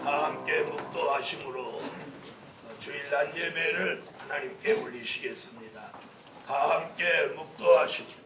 다 함께 묵도하심으로 주일날 예배를 하나님께 올리시겠습니다. 다 함께 묵도하십니다.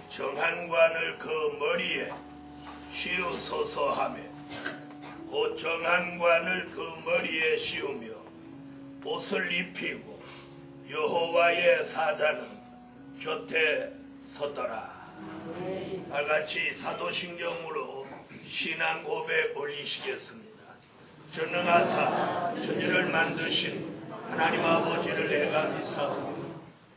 정한관을 그 머리에 씌우소서 하며 곧 정한관을 그 머리에 씌우며 옷을 입히고 여호와의 사자는 곁에 섰더라. 다같이 사도신경으로 신앙 고백 올리시겠습니다. 전능하사 천지를 만드신 하나님 아버지를 내가 믿사오니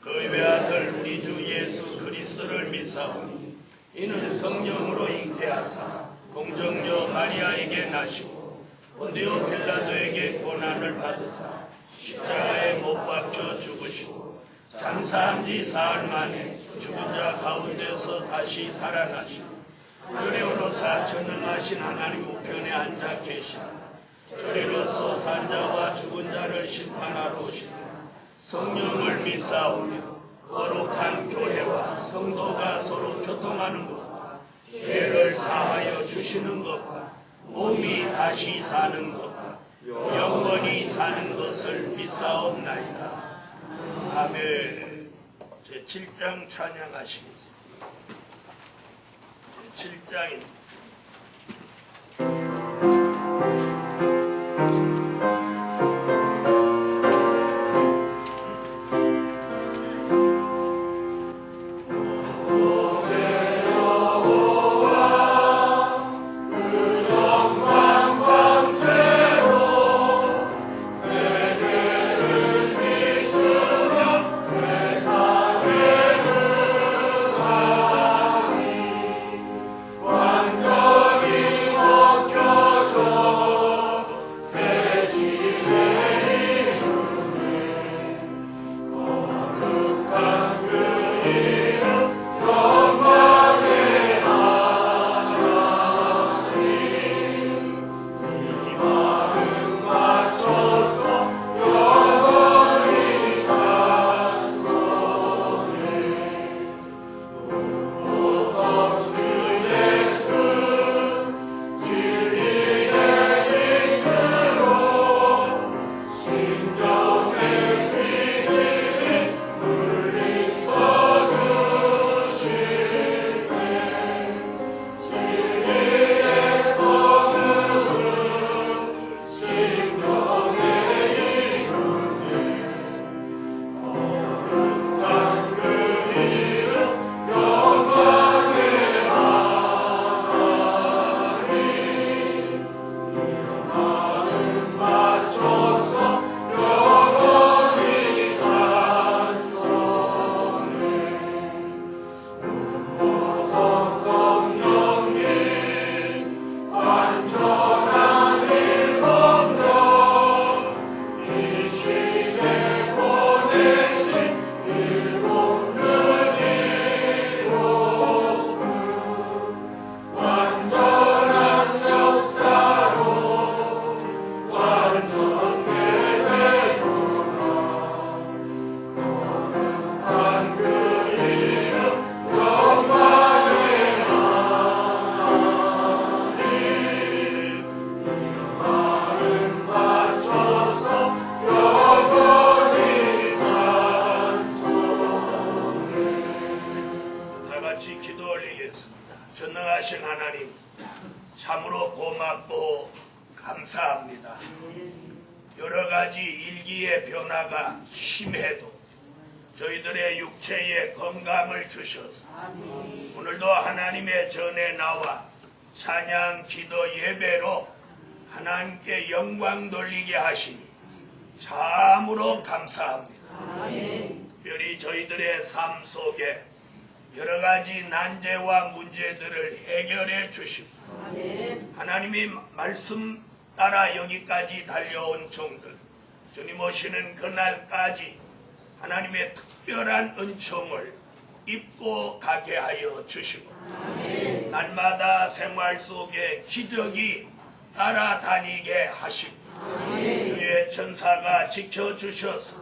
그 외아들 우리 주 예수 그리스도를 믿사오니 이는 성령으로 잉태하사 동정녀 마리아에게 나시고 본디오 빌라도에게 고난을 받으사 십자가에 못 박혀 죽으시고 장사한 지 사흘 만에 죽은 자 가운데서 다시 살아나시고 하늘에 오르사 전능하신 하나님 우편에 앉아 계시나 저리로서 산 자와 죽은 자를 심판하러 오시니 성령을 믿사오며 거룩한 교회와 성도가 서로 교통하는 것과 죄를 사하여 주시는 것과 몸이 다시 사는 것과 영원히 사는 것을 믿사옵나이다. 아멘. 제7장 찬양하시겠습니다. 제7장입니다. 전능하신 하나님, 참으로 고맙고 감사합니다. 여러 가지 일기의 변화가 심해도 저희들의 육체에 건강을 주셔서 오늘도 하나님의 전에 나와 찬양, 기도, 예배로 하나님께 영광 돌리게 하시니 참으로 감사합니다. 특별히 저희들의 삶 속에 여러 가지 난제와 문제들을 해결해 주시고 하나님이 말씀 따라 여기까지 달려온 종들 주님 오시는 그날까지 하나님의 특별한 은총을 입고 가게 하여 주시고 날마다 생활 속에 기적이 따라다니게 하시고 주의 천사가 지켜주셔서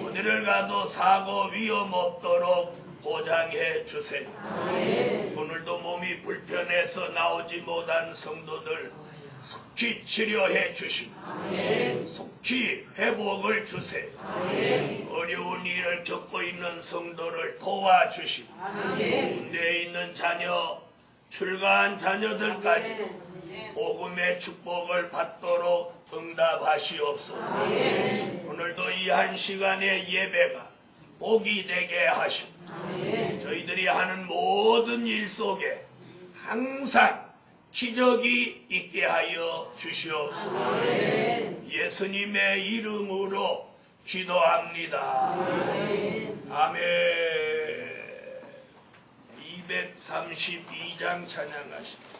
어디를 가도 사고 위험 없도록 보장해 주세요. 오늘도 몸이 불편해서 나오지 못한 성도들 속히 치료해 주시고 속히 회복을 주세요. 어려운 일을 겪고 있는 성도를 도와주시고 군대에 있는 자녀, 출가한 자녀들까지 복음의 축복을 받도록 응답하시옵소서. 오늘도 이 한 시간의 예배가 복이 되게 하시고 저희들이 하는 모든 일 속에 항상 기적이 있게 하여 주시옵소서. 예수님의 이름으로 기도합니다. 아멘. 232장 찬양하시겠습니다.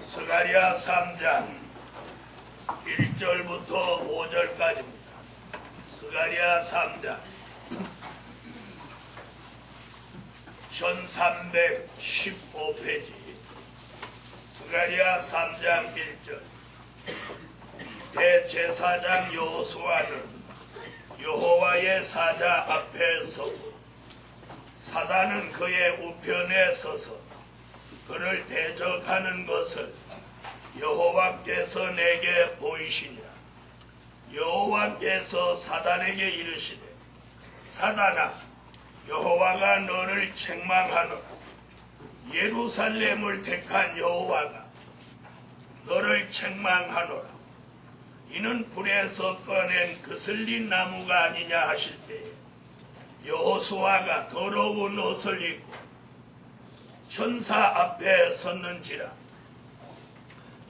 스가랴 3장 1절부터 5절까지입니다. 스가랴 3장 1315페이지 스가랴 3장 1절 대제사장 여호수아는 여호와의 사자 앞에 서고 사단은 그의 우편에 서서 그를 대적하는 것을 여호와께서 내게 보이시니라. 여호와께서 사단에게 이르시되 사단아 여호와가 너를 책망하노라. 예루살렘을 택한 여호와가 너를 책망하노라. 이는 불에서 꺼낸 그슬린 나무가 아니냐 하실 때에 여호수아가 더러운 옷을 입고 천사 앞에 섰는지라.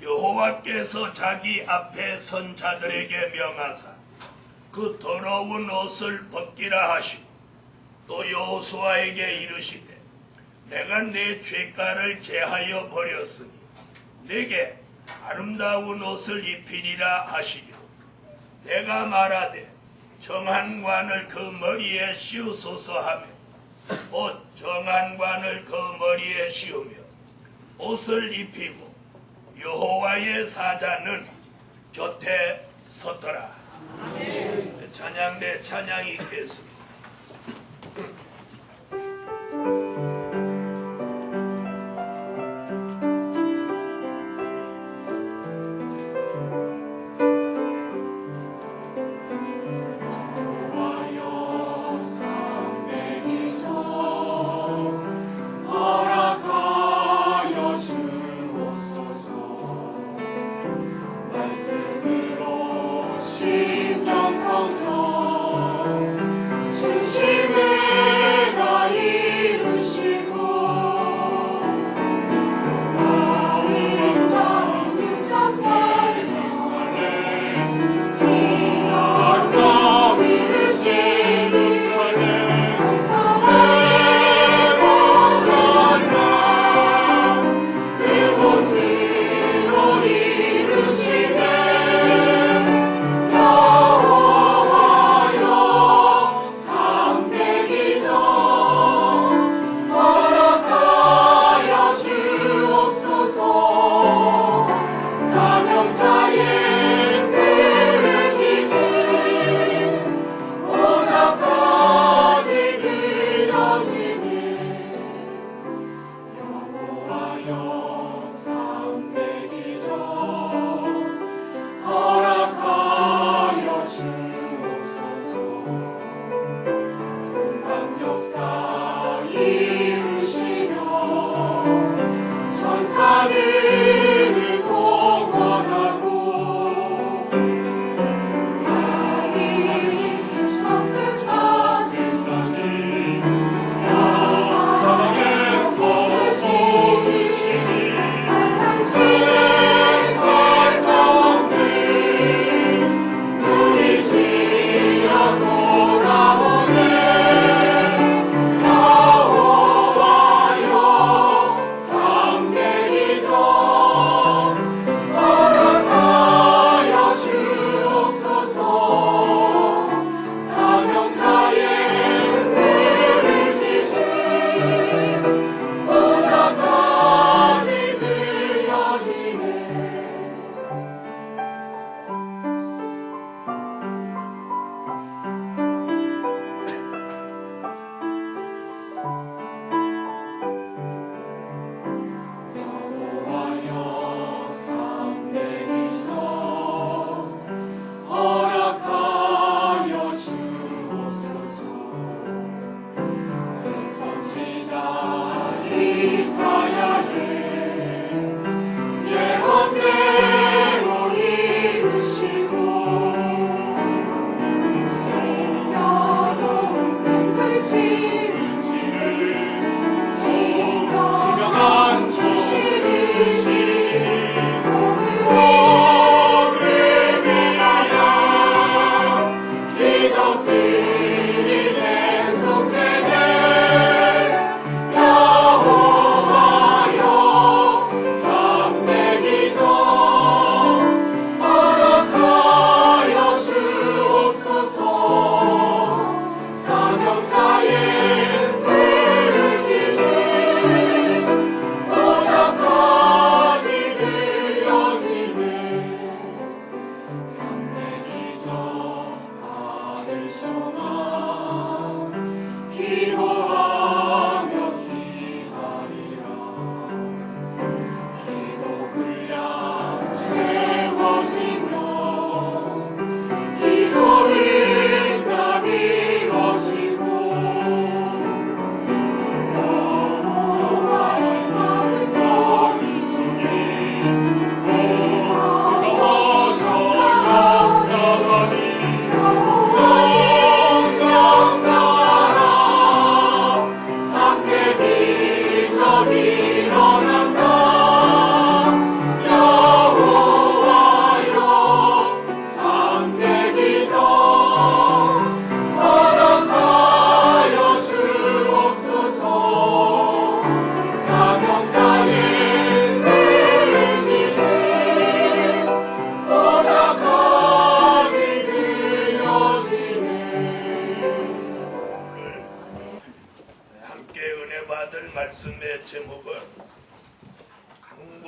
여호와께서 자기 앞에 선 자들에게 명하사 그 더러운 옷을 벗기라 하시고 또 여호수아에게 이르시되 내가 내 죄가를 제하여 버렸으니 내게 아름다운 옷을 입히리라 하시기로 내가 말하되 정한 관을 그 머리에 씌우소서 하며 곧 정한 관을 그 머리에 씌우며 옷을 입히고 여호와의 사자는 곁에 섰더라. 아멘. 찬양 내 찬양이 있겠습니다. 말씀으로 심령 성성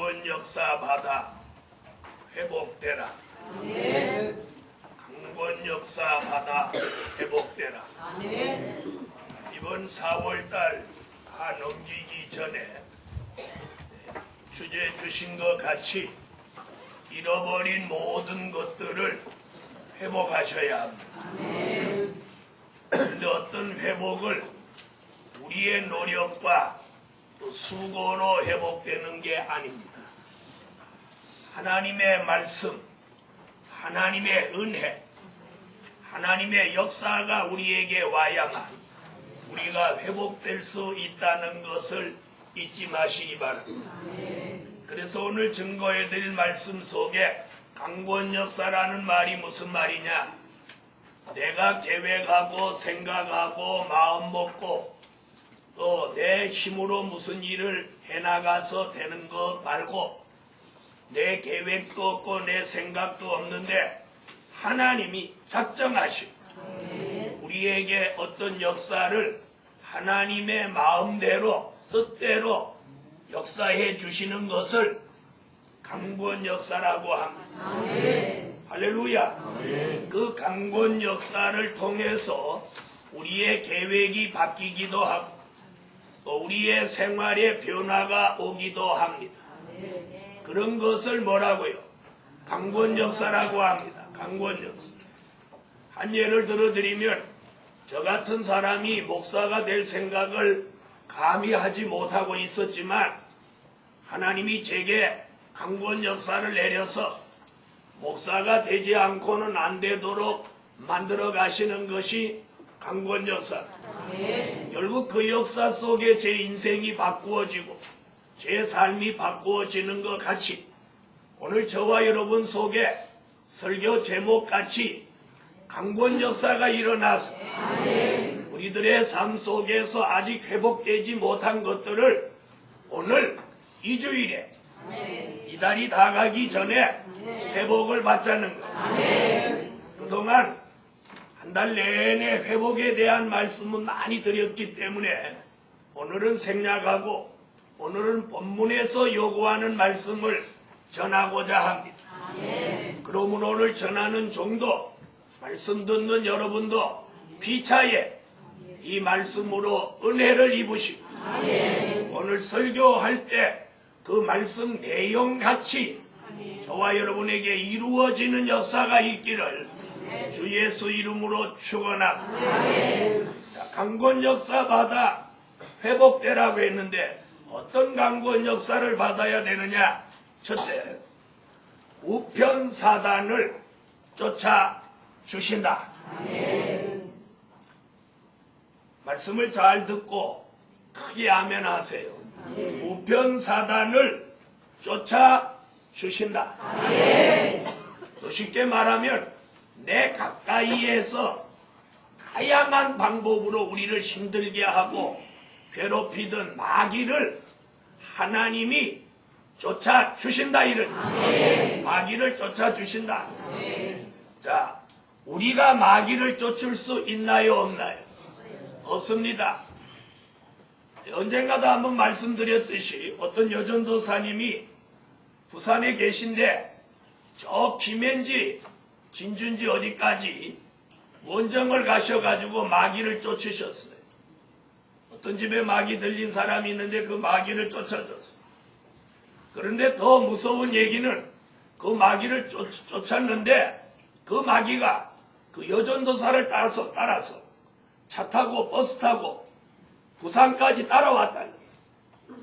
강권 역사 받아 회복되라. 강권 역사 받아 회복되라. 이번 4월달 다 넘기기 전에 주제 주신 것 같이 잃어버린 모든 것들을 회복하셔야 합니다. 그런데 어떤 회복을 우리의 노력과 또 수고로 회복되는 게 아닙니다. 하나님의 말씀, 하나님의 은혜, 하나님의 역사가 우리에게 와야만 우리가 회복될 수 있다는 것을 잊지 마시기 바랍니다. 그래서 오늘 증거해드릴 말씀 속에 강권 역사라는 말이 무슨 말이냐? 내가 계획하고 생각하고 마음 먹고 또 내 힘으로 무슨 일을 해나가서 되는 것 말고 내 계획도 없고 내 생각도 없는데 하나님이 작정하시고 우리에게 어떤 역사를 하나님의 마음대로 뜻대로 역사해 주시는 것을 강권 역사라고 합니다. 할렐루야. 그 강권 역사를 통해서 우리의 계획이 바뀌기도 하고 또 우리의 생활에 변화가 오기도 합니다. 그런 것을 뭐라고요? 강권 역사라고 합니다. 강권 역사. 한 예를 들어드리면 저 같은 사람이 목사가 될 생각을 감히 하지 못하고 있었지만 하나님이 제게 강권 역사를 내려서 목사가 되지 않고는 안 되도록 만들어 가시는 것이 강권 역사. 결국 그 역사 속에 제 인생이 바꾸어지고 제 삶이 바꾸어지는 것 같이 오늘 저와 여러분 속에 설교 제목같이 강권 역사가 일어나서 우리들의 삶 속에서 아직 회복되지 못한 것들을 오늘 이 주일에 이달이 다 가기 전에 회복을 받자는 거예요. 그동안 한 달 내내 회복에 대한 말씀은 많이 드렸기 때문에 오늘은 생략하고 오늘은 본문에서 요구하는 말씀을 전하고자 합니다. 그러므로 오늘 전하는 종도 말씀 듣는 여러분도 피차에 이 말씀으로 은혜를 입으시고 오늘 설교할 때 그 말씀 내용같이 저와 여러분에게 이루어지는 역사가 있기를 주 예수 이름으로 축원합니다. 강권 역사 받아 회복되라고 했는데 어떤 강권 역사를 받아야 되느냐? 첫째, 우편 사단을 쫓아 주신다. 말씀을 잘 듣고 크게 아멘 하세요. 우편 사단을 쫓아 주신다. 또 쉽게 말하면 내 가까이에서 다양한 방법으로 우리를 힘들게 하고 괴롭히던 마귀를 하나님이 쫓아 주신다. 이런 마귀를 쫓아 주신다. 자, 우리가 마귀를 쫓을 수 있나요, 없나요? 없습니다. 언젠가도 한번 말씀드렸듯이 어떤 여전도사님이 부산에 계신데 저 김해인지 진주인지 어디까지 원정을 가셔가지고 마귀를 쫓으셨어요. 어떤 집에 마귀 들린 사람이 있는데 그 마귀를 쫓아줬어요. 그런데 더 무서운 얘기는 그 마귀를 쫓았는데 그 마귀가 그 여전도사를 따라서 차 타고 버스 타고 부산까지 따라왔다는 거예요.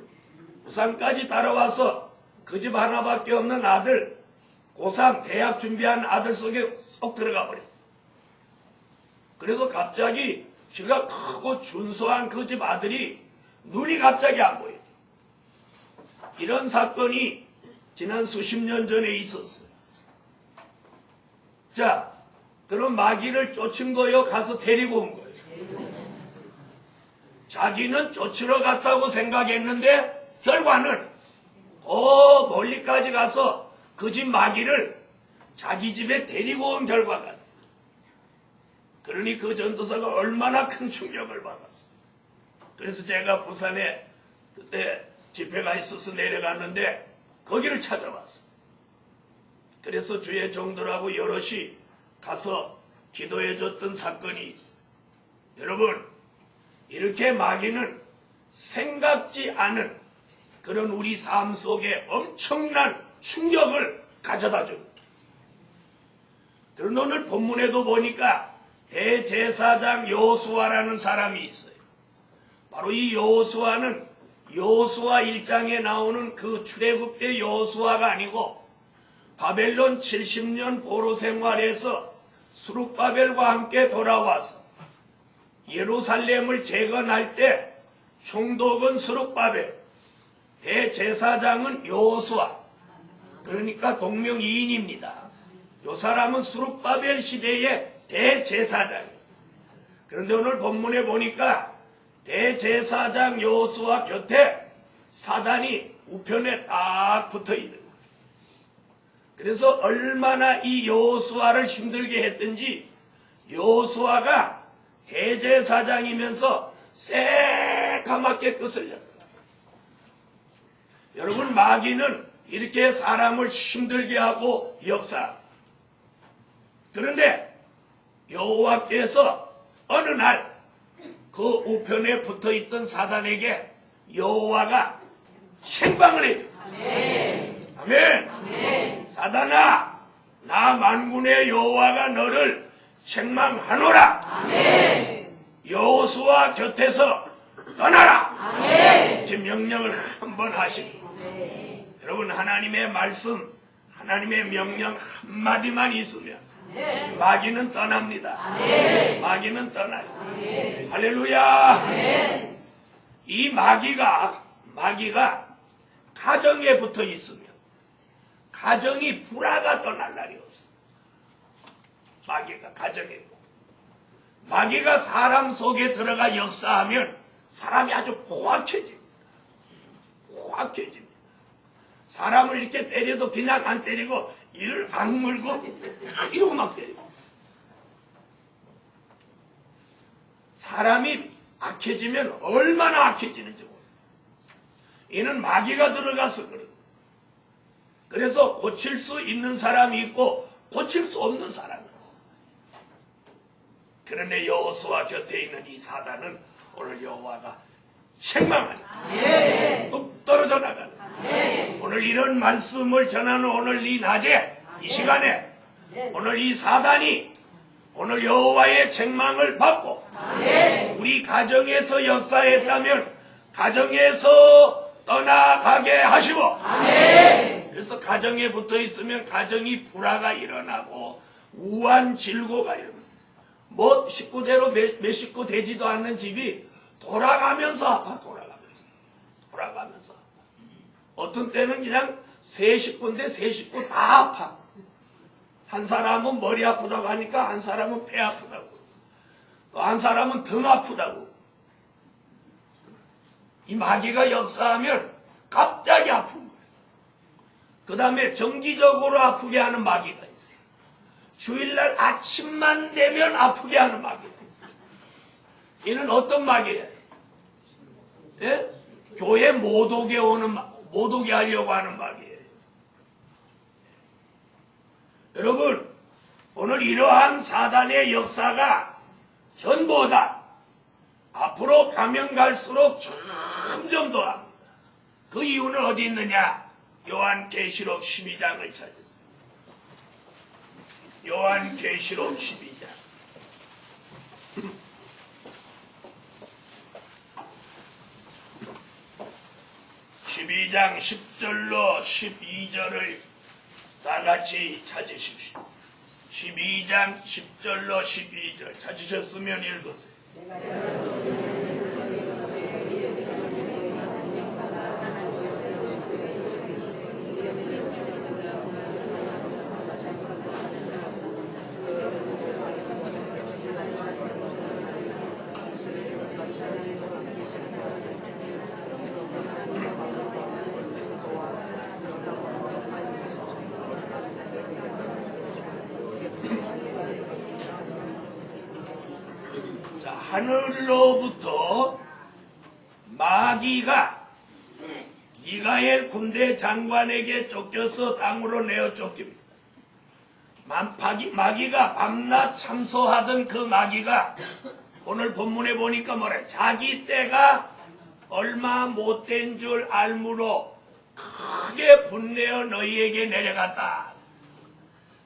부산까지 따라와서 그 집 하나밖에 없는 아들 고3 대학 준비한 아들 속에 쏙 들어가 버려요. 그래서 갑자기 키가 크고 준수한 그 집 아들이 눈이 갑자기 안 보여요. 이런 사건이 지난 수십 년 전에 있었어요. 자, 그럼 마귀를 쫓은 거요? 가서 데리고 온 거예요? 자기는 쫓으러 갔다고 생각했는데 결과는 더 멀리까지 가서 그 집 마귀를 자기 집에 데리고 온 결과가 그러니 그 전도사가 얼마나 큰 충격을 받았어요. 그래서 제가 부산에 그때 집회가 있어서 내려갔는데 거기를 찾아왔어. 그래서 주의 종들하고 여럿이 가서 기도해줬던 사건이 있어. 여러분, 이렇게 마귀는 생각지 않은 그런 우리 삶 속에 엄청난 충격을 가져다 줍니다. 그런데 오늘 본문에도 보니까 대제사장 여호수아라는 사람이 있어요. 바로 이 여호수아는 여호수아 1장에 나오는 그 출애굽의 여호수아가 아니고 바벨론 70년 포로 생활에서 스룹바벨과 함께 돌아와서 예루살렘을 재건할 때 총독은 스룹바벨, 대제사장은 여호수아, 그러니까 동명이인입니다. 이 사람은 스룹바벨 시대의 대제사장이에요. 그런데 오늘 본문에 보니까 대제사장 여호수아 곁에 사단이 우편에 딱 붙어 있는 거예요. 그래서 얼마나 이 여호수아를 힘들게 했든지 여호수아가 대제사장이면서 새까맣게 끝을 냈다. 여러분, 마귀는 이렇게 사람을 힘들게 하고 역사. 그런데 여호와께서 어느 날 그 우편에 붙어있던 사단에게 여호와가 책망을 해줘. 아멘. 아멘. 사단아, 나 만군의 여호와가 너를 책망하노라. 아멘. 여호수아 곁에서 떠나라. 아멘. 이렇게 명령을 한번 하시고. 여러분, 하나님의 말씀, 하나님의 명령 한마디만 있으면 마귀는 떠납니다. 아멘. 마귀는 떠나요. 아멘. 할렐루야. 아멘. 이 마귀가 가정에 붙어 있으면 가정이 불화가 떠날 날이 없어. 마귀가 가정에, 마귀가 사람 속에 들어가 역사하면 사람이 아주 포악해집니다. 포악해집니다. 사람을 이렇게 때려도 그냥 안 때리고 이를 악물고 이러고 막 때리고. 사람이 악해지면 얼마나 악해지는지 몰라요. 이는 마귀가 들어가서 그래요. 그래서 고칠 수 있는 사람이 있고 고칠 수 없는 사람이 있어요. 그런데 여호수아 곁에 있는 이 사단은 오늘 여호와가 책망하니 뚝 떨어져 나가는. 오늘 이런 말씀을 전하는 오늘 이 낮에 이 시간에 오늘 이 사단이 오늘 여호와의 책망을 받고 우리 가정에서 역사했다면 가정에서 떠나가게 하시고 그래서 가정에 붙어 있으면 가정이 불화가 일어나고 우한 질고가 일어나고 뭐 식구대로 몇 식구 되지도 않는 집이 돌아가면서 아파. 돌아가면서 어떤 때는 그냥 세 식구인데 세 식구 다 아파. 한 사람은 머리 아프다고 하니까 한 사람은 배 아프다고 또 한 사람은 등 아프다고. 이 마귀가 역사하면 갑자기 아픈 거예요. 그 다음에 정기적으로 아프게 하는 마귀가 있어요. 주일날 아침만 되면 아프게 하는 마귀가 있어요. 이는 어떤 마귀예요? 예? 교회 못 오게 하려고 하는 마귀예요. 여러분, 오늘 이러한 사단의 역사가 전부 다 앞으로 가면 갈수록 점점 더합니다. 그 이유는 어디 있느냐? 요한계시록 12장을 찾으세요. 요한계시록 12장. 12장 10절로 12절을 다 같이 찾으십시오. 12장 10절로 12절 찾으셨으면 읽으세요. 하늘로부터 마귀가 미가엘 군대 장관에게 쫓겨서 땅으로 내어 쫓깁니다. 마귀가 밤낮 참소하던 그 마귀가 오늘 본문에 보니까 뭐래? 자기 때가 얼마 못된 줄 알므로 크게 분내어 너희에게 내려갔다.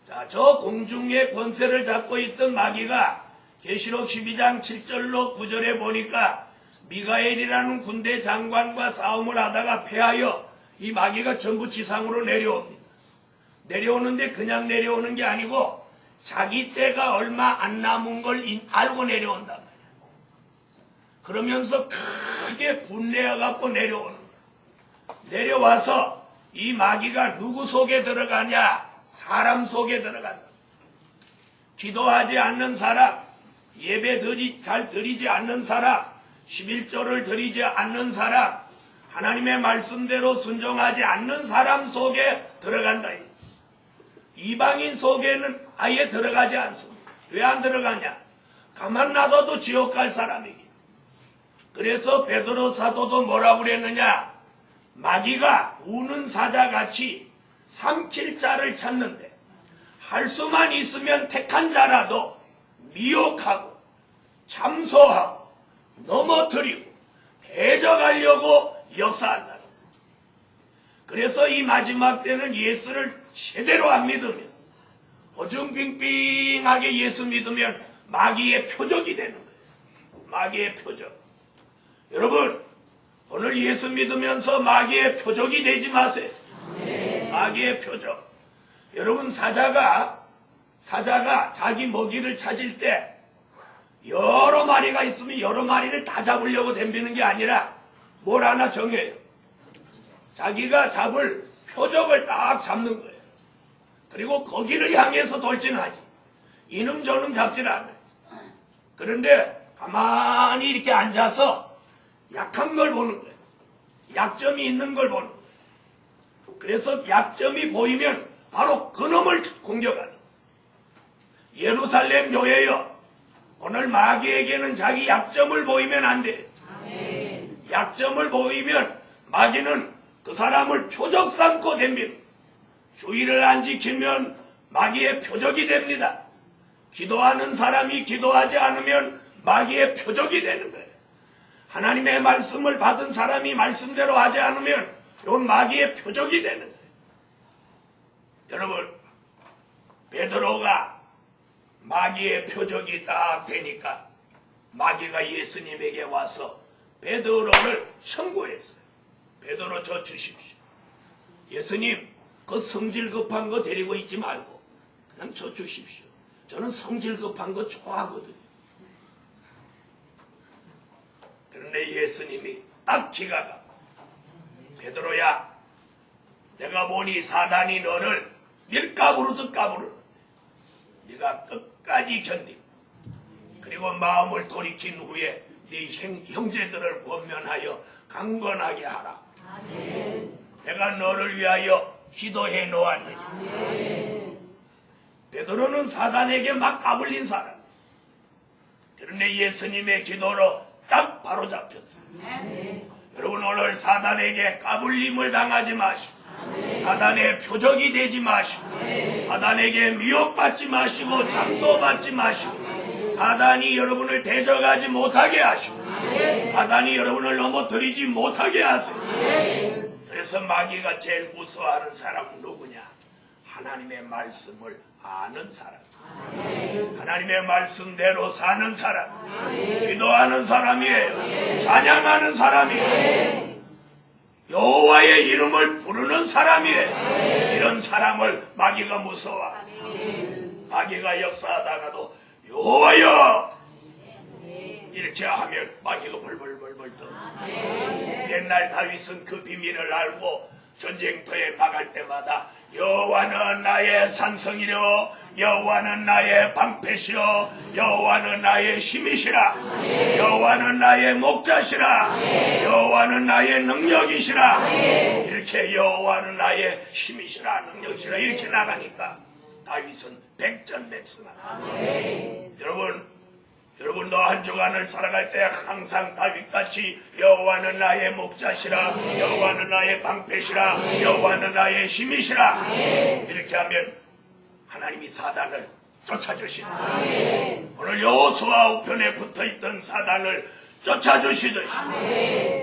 자, 저 공중의 권세를 잡고 있던 마귀가 계시록 12장 7절로 9절에 보니까 미가엘이라는 군대 장관과 싸움을 하다가 패하여 이 마귀가 전부 지상으로 내려옵니다. 내려오는데 그냥 내려오는 게 아니고 자기 때가 얼마 안 남은 걸 알고 내려온단 말이에요. 그러면서 크게 분내어 갖고 내려오는 거예요. 내려와서 이 마귀가 누구 속에 들어가냐? 사람 속에 들어간다. 기도하지 않는 사람, 예배 잘 드리지 않는 사람, 11조를 드리지 않는 사람, 하나님의 말씀대로 순종하지 않는 사람 속에 들어간다. 이방인 속에는 아예 들어가지 않습니다. 왜 안 들어가냐? 가만 놔둬도 지옥 갈 사람이기. 그래서 베드로 사도도 뭐라고 그랬느냐? 마귀가 우는 사자같이 삼킬 자를 찾는데 할 수만 있으면 택한 자라도 미혹하고 참소하고 넘어뜨리고 대적하려고 역사한다. 그래서 이 마지막 때는 예수를 제대로 안 믿으면 어중빙빙하게 예수 믿으면 마귀의 표적이 되는 거예요. 마귀의 표적. 여러분 오늘 예수 믿으면서 마귀의 표적이 되지 마세요. 마귀의 표적. 여러분 사자가 자기 먹이를 찾을 때 여러 마리가 있으면 여러 마리를 다 잡으려고 덤비는 게 아니라 뭘 하나 정해요. 자기가 잡을 표적을 딱 잡는 거예요. 그리고 거기를 향해서 돌진하지. 이놈 저놈 잡질 않아요. 그런데 가만히 이렇게 앉아서 약한 걸 보는 거예요. 약점이 있는 걸 보는 거예요. 그래서 약점이 보이면 바로 그놈을 공격하는 거예요. 예루살렘 교회요. 오늘 마귀에게는 자기 약점을 보이면 안 돼요. 약점을 보이면 마귀는 그 사람을 표적 삼고 덤비는 주의를 안 지키면 마귀의 표적이 됩니다. 기도하는 사람이 기도하지 않으면 마귀의 표적이 되는 거예요. 하나님의 말씀을 받은 사람이 말씀대로 하지 않으면 이건 마귀의 표적이 되는 거예요. 여러분 베드로가 마귀의 표적이 딱 되니까 마귀가 예수님에게 와서 베드로를 청구했어요. 베드로 저 주십시오. 예수님 그 성질 급한 거 데리고 있지 말고 그냥 저 주십시오. 저는 성질 급한 거 좋아하거든요. 그런데 예수님이 딱 기가 가. 베드로야 내가 보니 사단이 너를 밀가부르듯 까부르는데 네가 끝까지 견디고 그리고 마음을 돌이킨 후에 네 형제들을 권면하여 강건하게 하라. 아멘. 내가 너를 위하여 기도해 놓았느니. 베드로는 사단에게 막 까불린 사람. 그런데 예수님의 기도로 딱 바로 잡혔어요. 여러분 오늘 사단에게 까불림을 당하지 마시고 사단의 표적이 되지 마시고 사단에게 미혹받지 마시고 참소받지 마시고 사단이 여러분을 대적하지 못하게 하시고 사단이 여러분을 넘어뜨리지 못하게 하세요. 그래서 마귀가 제일 무서워하는 사람은 누구냐? 하나님의 말씀을 아는 사람, 하나님의 말씀대로 사는 사람, 기도하는 사람이에요. 찬양하는 사람이에요. 여호와의 이름을 부르는 사람이에요. 이런 사람을 마귀가 무서워합니다. 마귀가 역사하다가도 여호와여 이렇게 하면 마귀가 벌벌벌벌 떠. 옛날 다윗은 그 비밀을 알고 전쟁터에 나갈 때마다 여호와는 나의 산성이요 여호와는 나의 방패시요 여호와는 나의 힘이시라 여호와는 나의 목자시라 여호와는 나의 능력이시라 이렇게 여호와는 나의 힘이시라 능력이시라 이렇게 나가니까 다윗은 백전백승하다. 여러분도 한 주간을 살아갈 때 항상 다윗같이 여호와는 나의 목자시라, 여호와는 나의 방패시라, 여호와는 나의 힘이시라, 이렇게 하면 하나님이 사단을 쫓아주시다. 오늘 여호수아 우편에 붙어있던 사단을 쫓아주시듯이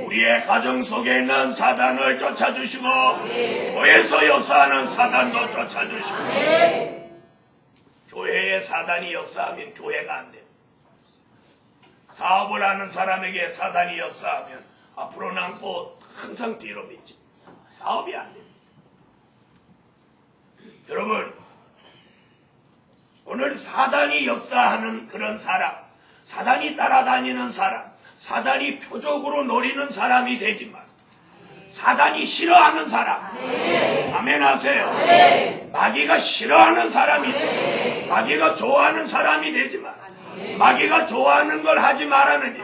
우리의 가정 속에 있는 사단을 쫓아주시고 교회에서 역사하는 사단도 쫓아주시고, 교회에 사단이 역사하면 교회가 안 돼요. 사업을 하는 사람에게 사단이 역사하면 앞으로 남고 항상 뒤로 미치, 사업이 안 됩니다. 여러분, 오늘 사단이 역사하는 그런 사람, 사단이 따라다니는 사람, 사단이 표적으로 노리는 사람이 되지만 사단이 싫어하는 사람, 아멘 하세요. 마귀가 싫어하는 사람이 돼, 마귀가 좋아하는 사람이 되지만 마귀가 좋아하는 걸 하지 말라느니,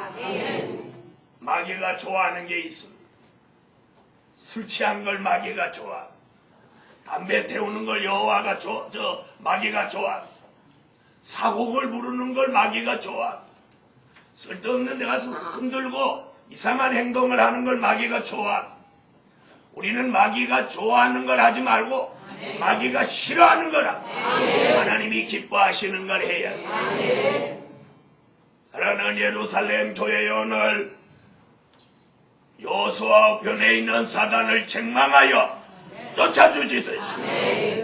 마귀가 좋아하는 게 있습니다. 술 취한 걸 마귀가 좋아, 담배 태우는 걸 여호와가 마귀가 좋아, 사곡을 부르는 걸 마귀가 좋아, 쓸데없는 데 가서 흔들고 이상한 행동을 하는 걸 마귀가 좋아. 우리는 마귀가 좋아하는 걸 하지 말고 마귀가 싫어하는 거라, 하나님이 기뻐하시는 걸 해야 해. 사랑하는 예루살렘 교회, 오늘 여호수아 우편에 있는 사단을 책망하여 쫓아주시듯이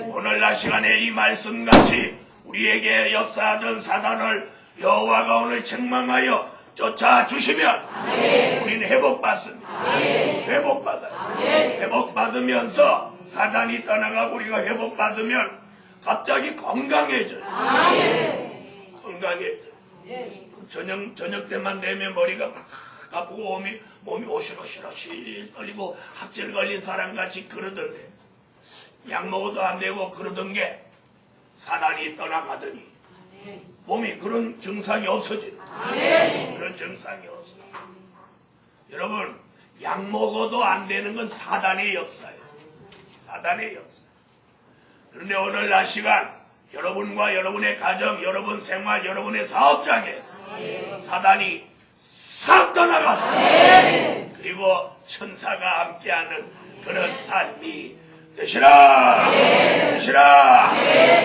오늘 날 시간에 이 말씀같이 우리에게 역사하던 사단을 여호와가 오늘 책망하여 쫓아주시면 우리는 회복받습니다. 회복받아요. 회복받으면서 사단이 떠나가고 우리가 회복받으면 갑자기 건강해져요. 건강해져요. 저녁 때만 되면 머리가 막 아프고 몸이 오실오실 떨리고 학질 걸린 사람같이 그러던데, 약 먹어도 안 되고 그러던 게 사단이 떠나가더니 몸이 그런 증상이 없어지는, 그런 증상이 없어요. 여러분, 약 먹어도 안 되는 건 사단의 역사예요. 사단의 역사. 그런데 오늘 날 시간 여러분과 여러분의 가정, 여러분 생활, 여러분의 사업장에서 사단이 싹 떠나가서 그리고 천사가 함께하는 그런 삶이 되시라. 되시라.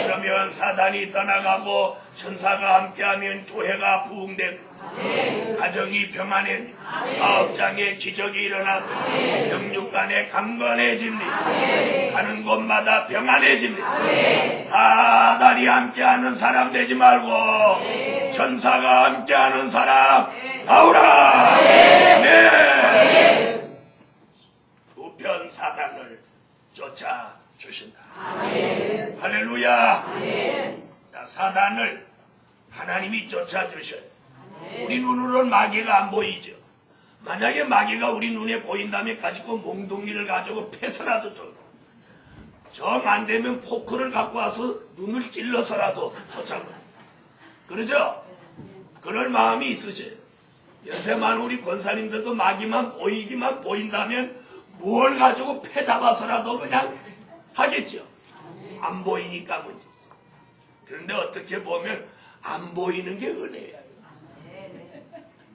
그러면 사단이 떠나가고 천사가 함께하면 교회가 부흥됩니다. 가정이 평안해집니다. 사업장에 기적이 일어나고 영육간에 강건해집니다. 가는 곳마다 평안해집니다. 사단이 함께하는 사람 되지 말고 천사가 함께하는 사람 나오라. 네. 우편 사단을 쫓아주신다. 할렐루야. 사단을 하나님이 쫓아주셔요. 우리 눈으로는 마귀가 안 보이죠. 만약에 마귀가 우리 눈에 보인다면 가지고 몽둥이를 가지고 패서라도 정 안 되면 포크를 갖고 와서 눈을 찔러서라도 쫓아가요. 그러죠? 그럴 마음이 있으세요. 요새 많은 우리 권사님들도 마귀만 보이기만 보인다면 뭘 가지고 패 잡아서라도 그냥 하겠죠. 안 보이니까 문제. 그런데 어떻게 보면 안 보이는 게 은혜야.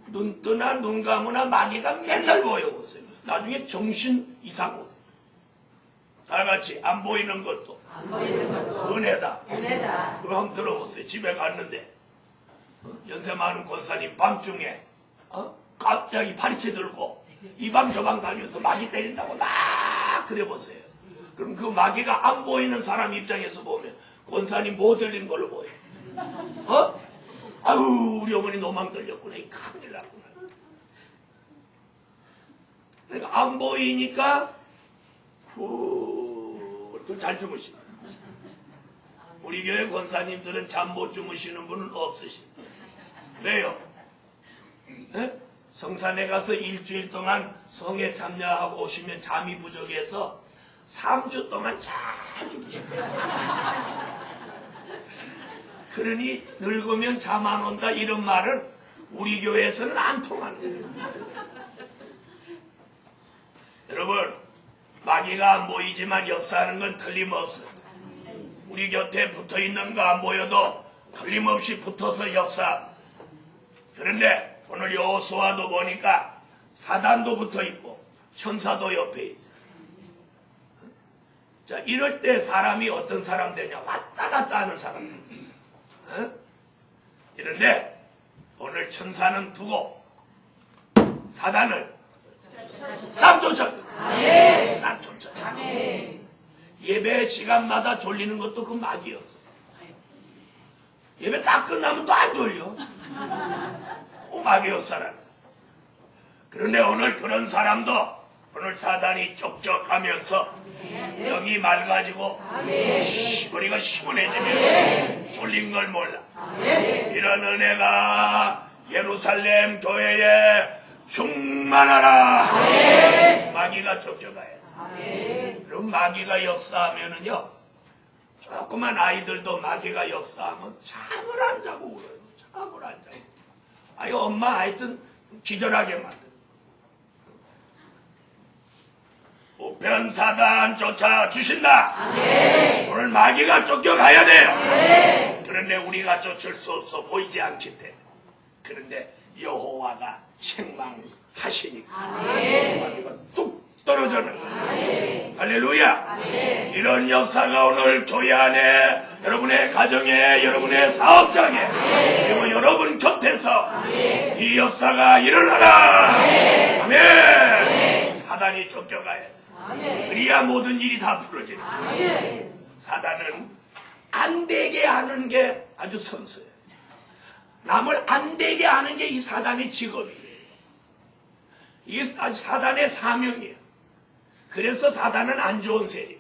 눈 뜨나 눈 감으나 마귀가 맨날 보여보세요. 나중에 정신 이상. 다 같이 안 보이는 것도 은혜다. 그거 한번 들어보세요. 집에 갔는데 연세 많은 권사님 밤중에 갑자기 파리채 들고 이 방 저 방 다니면서 마귀 때린다고 막 그래 보세요. 그럼 그 마귀가 안 보이는 사람 입장에서 보면 권사님 뭐 들린 걸로 보여. 아유 우리 어머니 노망 들렸구나. 이 큰일 났구나. 그러니까 안 보이니까 그걸 잘 주무신다. 우리 교회 권사님들은 잠 못 주무시는 분은 없으신다. 왜요? 네? 성산에 가서 일주일 동안 성에 참여하고 오시면 잠이 부족해서 3주 동안 잘 주무신다. 그러니 늙으면 잠 안 온다 이런 말은 우리 교회에서는 안 통하는 거예요. 여러분, 마귀가 안 보이지만 역사하는 건 틀림없어요. 우리 곁에 붙어있는 거 안 보여도 틀림없이 붙어서 역사. 그런데 오늘 여호수아도 보니까 사단도 붙어 있고 천사도 옆에 있어. 자, 이럴 때 사람이 어떤 사람 되냐? 왔다 갔다 하는 사람. 이런데 오늘 천사는 두고 사단을 싹 쫓아. 싹 쫓아. 예배 시간마다 졸리는 것도 그 막이었어. 예배 딱 끝나면 또 안 졸려. 그 막이었어. 그런데 오늘 그런 사람도 오늘 사단이 쫓겨가면서 영이 맑아지고 머리가 시원해지면 졸린 걸 몰라. 이런 은혜가 예루살렘 교회에 충만하라. 마귀가 쫓겨가야 돼. 그럼 마귀가 역사하면은요, 조그만 아이들도 마귀가 역사하면 잠을 안 자고 울어요. 잠을 안 자고. 아유, 엄마 하여튼 기절하게 만들어. 우편 사단 쫓아주신다. 오늘 마귀가 쫓겨가야 돼요. 그런데 우리가 쫓을 수 없어. 보이지 않기 때문에. 그런데 여호와가 책망하시니까 마귀가 뚝 떨어져는. 할렐루야. 이런 역사가 오늘 교회 안에, 여러분의 가정에, 여러분의 사업장에, 그리고 여러분 곁에서 이 역사가 일어나라. 아멘. 사단이 쫓겨가야 돼. 그래야 모든 일이 다 풀어지는 거예요. 사단은 안 되게 하는 게 아주 선수예요. 남을 안 되게 하는 게 이 사단의 직업이에요. 이게 사단의 사명이에요. 그래서 사단은 안 좋은 세력.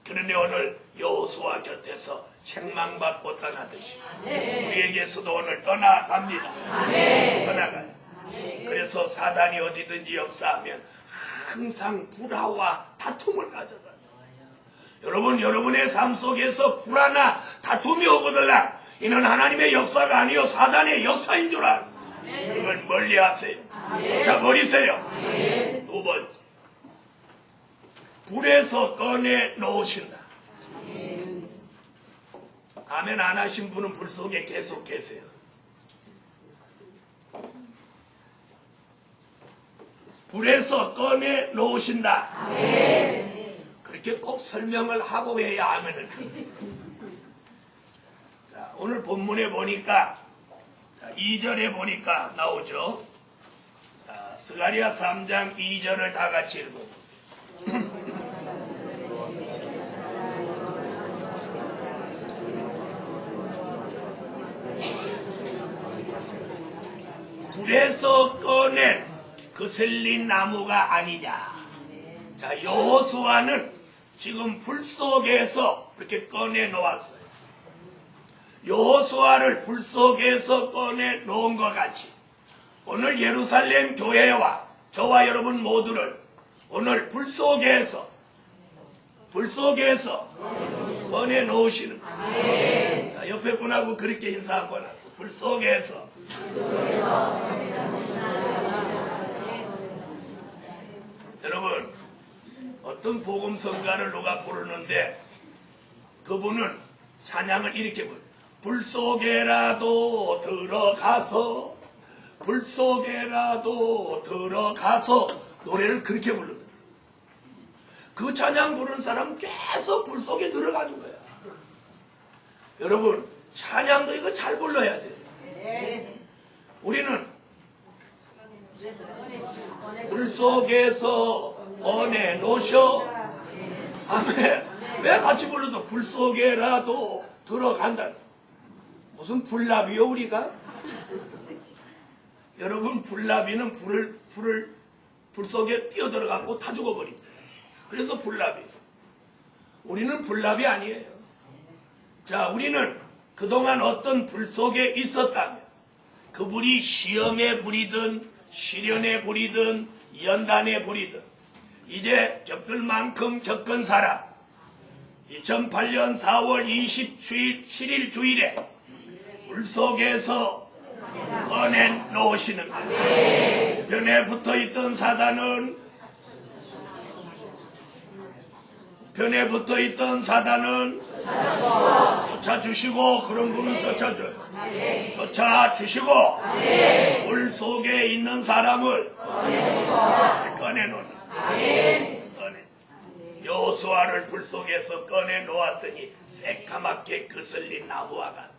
그런데 오늘 여호수아 곁에서 책망받고 떠나듯이 우리에게서도 오늘 떠나갑니다. 떠나가요. 그래서 사단이 어디든지 역사하면 항상 불화와 다툼을 가져다. 여러분, 여러분의 삶 속에서 불화나 다툼이 오거들라 이는 하나님의 역사가 아니요 사단의 역사인 줄 알아. 그걸 멀리 하세요. 쫓아버리세요. 두 번째, 불에서 꺼내 놓으신다. 아멘 안 하신 분은 불 속에 계속 계세요. 불에서 꺼내 놓으신다. 그렇게 꼭 설명을 하고 해야 아멘을. 자, 오늘 본문에 보니까 2절에 보니까 나오죠. 자, 스가랴 3장 2절을 다 같이 읽어보세요. 불에서 꺼낸 거슬린 나무가 아니냐. 자, 여호수아는 지금 불 속에서 이렇게 꺼내 놓았어요. 여호수아를 불 속에서 꺼내 놓은 것 같이 오늘 예루살렘 교회와 저와 여러분 모두를 오늘 불 속에서 꺼내 놓으시는 거예요. 자, 옆에 분하고 그렇게 인사하고 나서 불 속에서 여러분, 어떤 복음성가를 누가 부르는데 그분은 찬양을 이렇게 부르요. 불 속에라도 들어가서, 불 속에라도 들어가서 노래를 그렇게 부르더라고요. 그 찬양 부르는 사람은 계속 불 속에 들어가는 거야. 여러분, 찬양도 이거 잘 불러야 돼요. 우리는 불 속에서 꺼내 놓으셔. 아멘. 왜 같이 불러도 불 속에라도 들어간다. 무슨 불나비요 우리가? 여러분, 불나비는 불 속에 뛰어들어가고 다 죽어버립니다. 그래서 불나비. 우리는 불나비 아니에요. 자, 우리는 그동안 어떤 불 속에 있었다면 그 불이 시험의 불이든 시련의 불이든 연단의 불이든 이제 겪을 만큼 겪은 사람, 2008년 4월 27일 주일에 불 속에서 꺼내놓으시는 거예요. 변에 붙어있던 사단은 편에 붙어있던 사단은 쫓아주시고, 그런 분은 쫓아줘요. 쫓아주시고, 물 속에 있는 사람을 꺼내놓는. 여호수아를 불 속에서 꺼내놓았더니 새까맣게 그슬린 나무와 같다.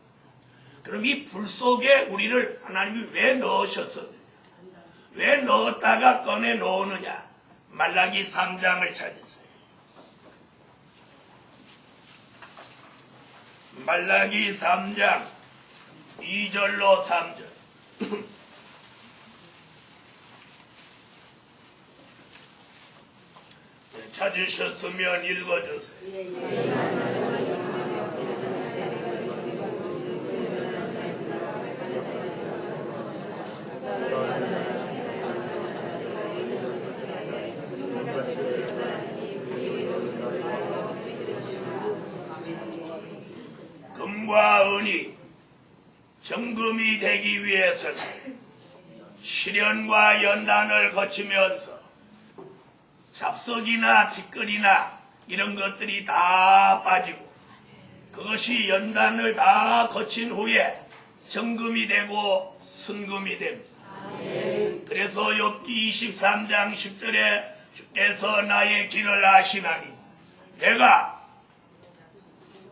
그럼 이 불 속에 우리를 하나님이 왜 넣으셨었느냐? 왜 넣었다가 꺼내놓느냐? 말라기 3장을 찾으세요. 말라기 3장 2절로 3절. 찾으셨으면 읽어주세요. 금과 은이 정금이 되기 위해서는 시련과 연단을 거치면서 잡석이나 티끌이나 이런 것들이 다 빠지고 그것이 연단을 다 거친 후에 정금이 되고 순금이 됩니다. 그래서 욥기 23장 10절에 주께서 나의 길을 아시나니 내가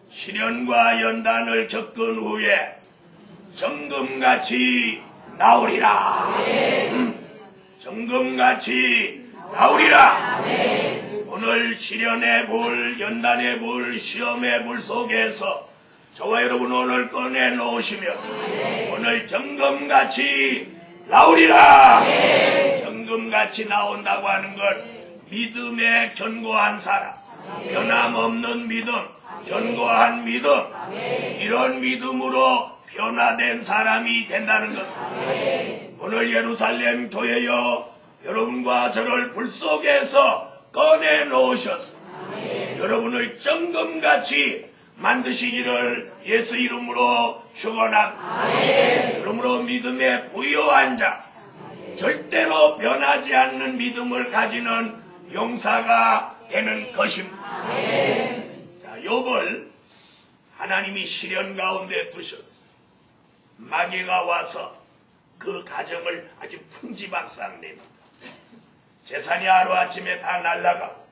시련과 연단을 겪은 후에 정금같이 나오리라. 정금같이 나오리라. 오늘 시련의 불, 연단의 불, 시험의 불 속에서 저와 여러분 오늘 꺼내놓으시면 오늘 정금같이 나오리라. 정금같이 나온다고 하는 것, 믿음에 견고한 사람, 변함없는 믿음, 견고한 믿음, 이런 믿음으로 변화된 사람이 된다는 것. 오늘 예루살렘 교회여, 여러분과 저를 불 속에서 꺼내놓으셔서 여러분을 정금같이 만드시기를 예수 이름으로 축원합니다. 그러므로 믿음에 부유한 자, 절대로 변하지 않는 믿음을 가지는 용사가 되는 것입니다. 자, 욥을 하나님이 시련 가운데 두셨어요. 마귀가 와서 그 가정을 아주 풍지박산냅니다. 재산이 하루아침에 다 날아가고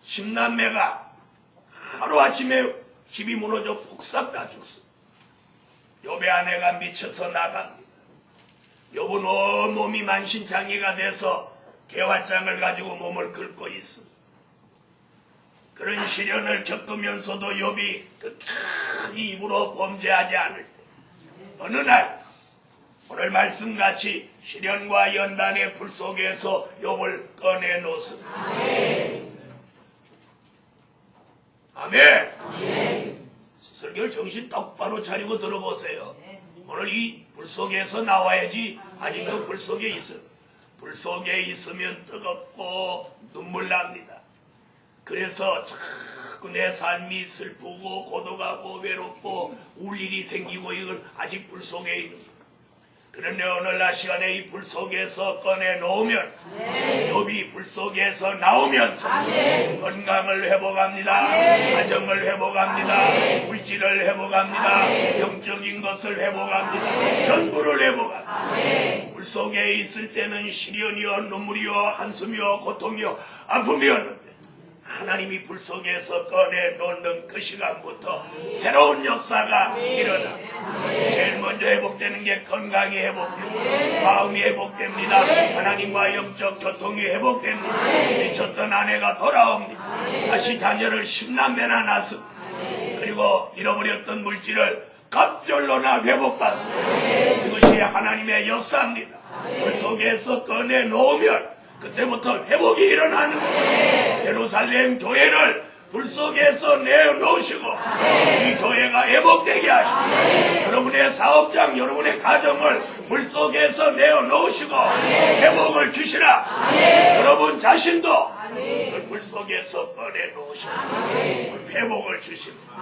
10남매가 하루아침에 집이 무너져 폭삭 다 죽었어. 욥의 아내가 미쳐서 나갑니다. 욥은 온몸이 만신창이가 돼서 개화장을 가지고 몸을 긁고 있습니다. 그런 시련을 겪으면서도 욥이 그 큰 입으로 범죄하지 않을 때 어느 날 오늘 말씀같이 시련과 연단의 불 속에서 욥을 꺼내놓습니다. 아멘. 아멘. 설교를 정신 똑바로 차리고 들어보세요. 오늘 이 불 속에서 나와야지. 아직 그 불 속에 있어. 불 속에 있으면 뜨겁고 눈물 납니다. 그래서 자꾸 내 삶이 슬프고 고독하고 외롭고 울 일이 생기고 이걸 아직 불 속에 있는 거예요. 그런데 오늘날 시간에 이 불 속에서 꺼내놓으면 욥이 불 속에서 나오면서 건강을 회복합니다. 가정을 회복합니다. 물질을 회복합니다. 영적인 것을 회복합니다. 전부를 회복합니다. 불 속에 있을 때는 시련이요 눈물이요 한숨이요 고통이요 아픔이었는데 하나님이 불 속에서 꺼내놓는 그 시간부터 새로운 역사가 일어나. 제일 먼저 회복되는 게 건강이 회복됩니다. 마음이 회복됩니다. 하나님과 영적 교통이 회복됩니다. 미쳤던 아내가 돌아옵니다. 다시 자녀를 10남매나 낳습니다. 그리고 잃어버렸던 물질을 갑절로나 회복받습니다. 이것이 하나님의 역사입니다. 불 속에서 꺼내놓으면 그때부터 회복이 일어나는 거예요. 예루살렘 교회를 불 속에서 내놓으시고 이 교회가 회복되게 하시고 여러분의 사업장, 여러분의 가정을 불 속에서 내놓으시고 회복을 주시라. 여러분 자신도 불 속에서 꺼내놓으셔서 회복을 주십니다.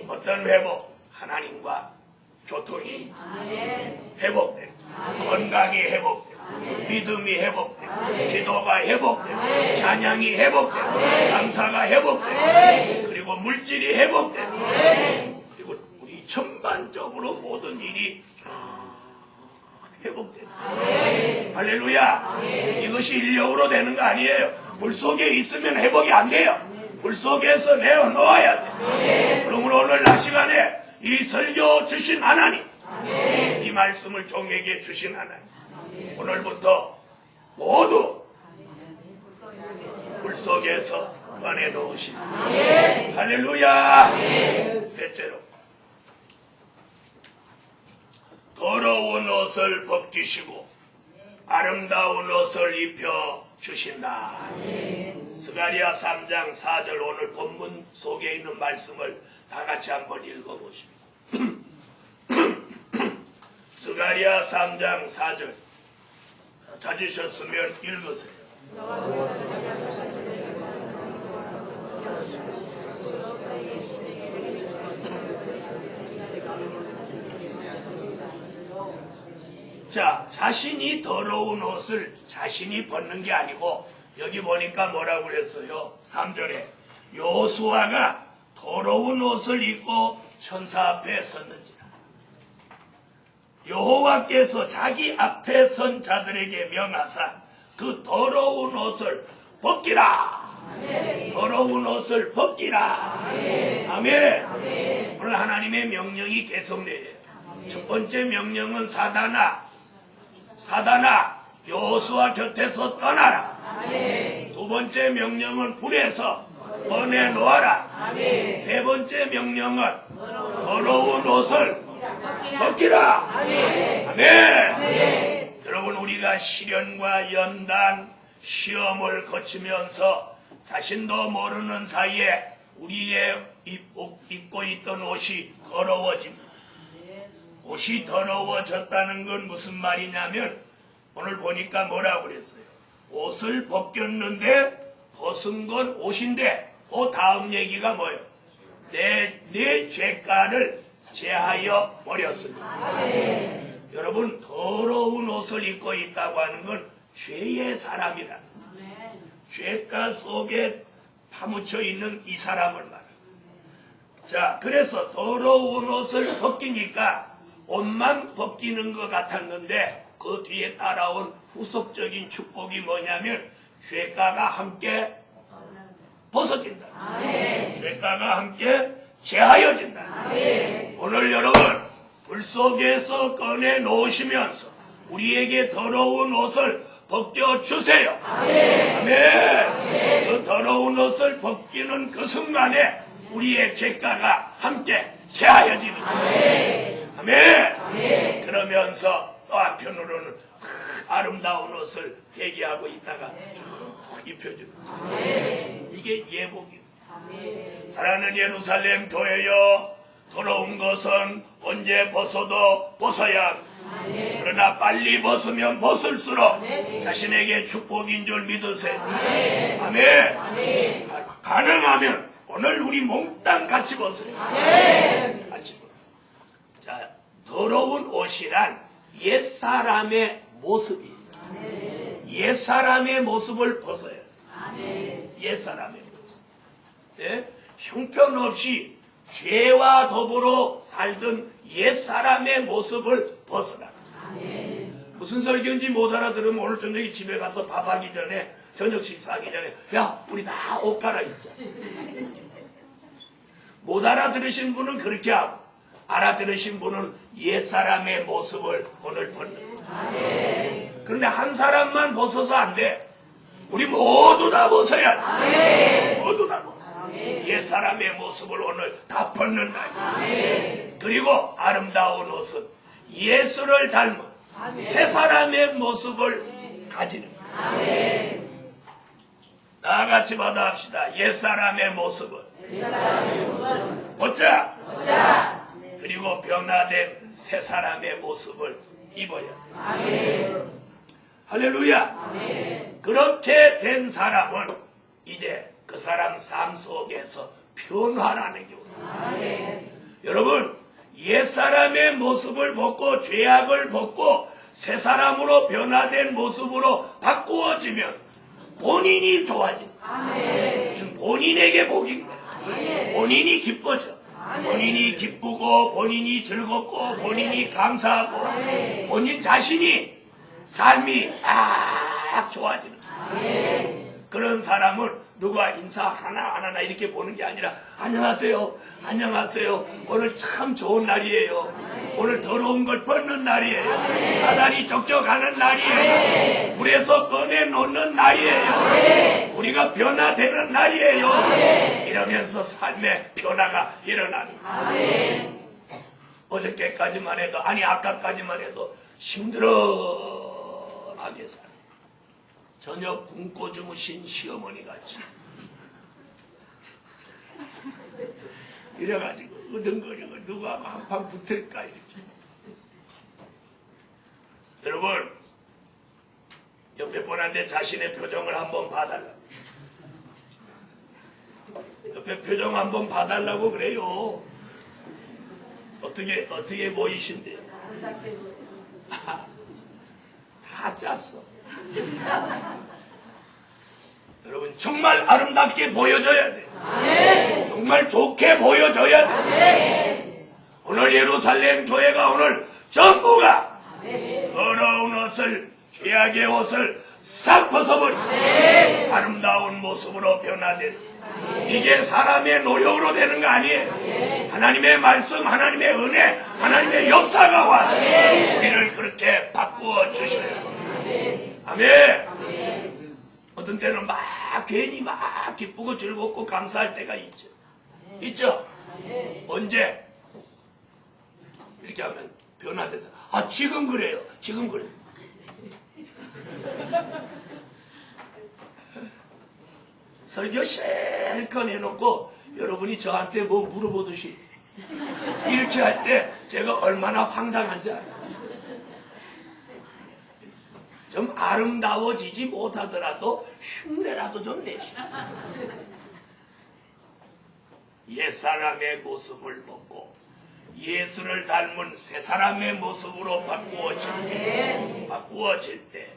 어떤 회복? 하나님과 교통이 회복됩니다. 건강이 회복됩니다. 믿음이 회복되고 기도가 회복되고 찬양이 회복되고 감사가 회복되고 그리고 물질이 회복되고 그리고 우리 전반적으로 모든 일이 회복되고 할렐루야. 이것이 인력으로 되는 거 아니에요. 불 속에 있으면 회복이 안 돼요. 불 속에서 내어놓아야 돼. 그러므로 오늘 낮 시간에 이 설교 주신 하나님, 이 말씀을 종에게 주신 하나님, 오늘부터 모두 불 속에서 꺼내 놓으시라. 할렐루야. 셋째로, 더러운 옷을 벗기시고 아름다운 옷을 입혀 주신다. 스가랴 3장 4절 오늘 본문 속에 있는 말씀을 다 같이 한번 읽어보십니다. 스가랴 3장 4절 찾으셨으면 읽으세요. 자, 자신이 더러운 옷을 자신이 벗는 게 아니고 여기 보니까 뭐라고 그랬어요? 3절에 여호수아가 더러운 옷을 입고 천사 앞에 섰는지라. 여호와께서 자기 앞에 선 자들에게 명하사 그 더러운 옷을 벗기라. 더러운 옷을 벗기라. 아멘. 오늘 하나님의 명령이 계속돼요. 첫 번째 명령은 사단아 여호수아 곁에서 떠나라. 두 번째 명령은 불에서 꺼내놓아라. 세 번째 명령은 더러운 옷을 벗기라. 아멘. 여러분, 우리가 시련과 연단, 시험을 거치면서 자신도 모르는 사이에 우리의 입고 있던 옷이 더러워집니다. 옷이 더러워졌다는 건 무슨 말이냐면 오늘 보니까 뭐라고 그랬어요? 옷을 벗겼는데 벗은 건 옷인데 그 다음 얘기가 뭐예요? 내 죄가를 제하여 버렸습니다. 여러분, 더러운 옷을 입고 있다고 하는 건 죄의 사람이라. 죄가 속에 파묻혀 있는 이 사람을 말합니다. 자, 그래서 더러운 옷을 벗기니까 옷만 벗기는 것 같았는데 그 뒤에 따라온 후속적인 축복이 뭐냐면 죄가가 함께 벗어진다. 죄가가 함께 제하여진다. 오늘 여러분, 불 속에서 꺼내 놓으시면서 우리에게 더러운 옷을 벗겨주세요. 아멘. 그 더러운 옷을 벗기는 그 순간에 우리의 죄가가 함께 제하여지는 거예요. 아멘. 그러면서 또 한편으로는 아름다운 옷을 회개하고 있다가 쭉 입혀주는 거예요. 이게 예복입니다. 사랑하는 예루살렘 교회여, 더러운 것은 언제 벗어도 벗어야 합니다. 그러나 빨리 벗으면 벗을수록 자신에게 축복인 줄 믿으세요. 아멘. 가능하면 오늘 우리 몽땅 같이 벗어요. 같이 벗어요. 자, 더러운 옷이란 옛사람의 모습이에요. 옛사람의 모습을 벗어야 돼요. 옛사람의 모습. 네? 형편없이 죄와 더불어 살던 옛사람의 모습을 벗어라. 무슨 설교인지 못 알아들으면 오늘 저녁에 집에 가서 밥하기 전에, 저녁 식사하기 전에, 야, 우리 다 옷 갈아입자. 못 알아들으신 분은 그렇게 하고, 알아들으신 분은 옛사람의 모습을 오늘 벗는 거예요. 그런데 한 사람만 벗어서 안 돼. 우리 모두 다 벗어야 돼. 모두 다 벗어. 옛사람의 모습을 오늘 다 벗는다. 그리고 아름다운 옷은 예수를 닮은 새 사람의 모습을 가지는 거예요. 다 같이 받아합시다. 옛사람의 모습을 벗자. 그리고 변화된 새 사람의 모습을 입어야 돼. 할렐루야. 그렇게 된 사람은 이제 그 사람 삶 속에서 변화라는 게 오다. 여러분, 옛사람의 모습을 벗고 죄악을 벗고 새 사람으로 변화된 모습으로 바꾸어지면 본인이 좋아진다. 본인에게 복인 거야. 본인이 기뻐져. 본인이 기쁘고 본인이 즐겁고 본인이 감사하고 본인 자신이 삶이 막 좋아지는 거야. 그런 사람은 누가 인사 하나 이렇게 보는 게 아니라 안녕하세요, 안녕하세요. 오늘 참 좋은 날이에요. 오늘 더러운 걸 벗는 날이에요. 사단이 적적하는 날이에요. 물에서 꺼내놓는 날이에요. 우리가 변화되는 날이에요. 이러면서 삶의 변화가 일어나는 거예요. 어저께까지만 해도 아니 아까까지만 해도 힘들어하게 살아요. 저녁 굶고 주무신 시어머니 같이 이래가지고 으덩거리고 누가 한판 붙을까 이렇게. 여러분 옆에 분한테 자신의 표정을 한번 봐달라. 옆에 표정 한번 봐달라고 그래요. 어떻게 보이신데요? 다 짰어. 여러분 정말 아름답게 보여줘야 돼. 정말 좋게 보여줘야 돼. 오늘 예루살렘 교회가 오늘 전부가 더러운 옷을 죄악의 옷을 싹 벗어버리고 아름다운 모습으로 변화된 이게 사람의 노력으로 되는 거 아니에요. 하나님의 말씀, 하나님의 은혜, 하나님의 역사가 와서 우리를 그렇게 바꾸어 주셔요. 아멘. 어떤 때는 막 괜히 막 기쁘고 즐겁고 감사할 때가 있죠. 있죠? 언제? 이렇게 하면 변화돼서 지금 그래요. 지금 그래요. 설교 실컷 해놓고 여러분이 저한테 뭐 물어보듯이 이렇게 할 때 제가 얼마나 황당한지 알아요. 좀 아름다워지지 못하더라도 흉내라도 좀 내시오. 옛사람의 모습을 벗고 예수를 닮은 새사람의 모습으로 바꾸어질 때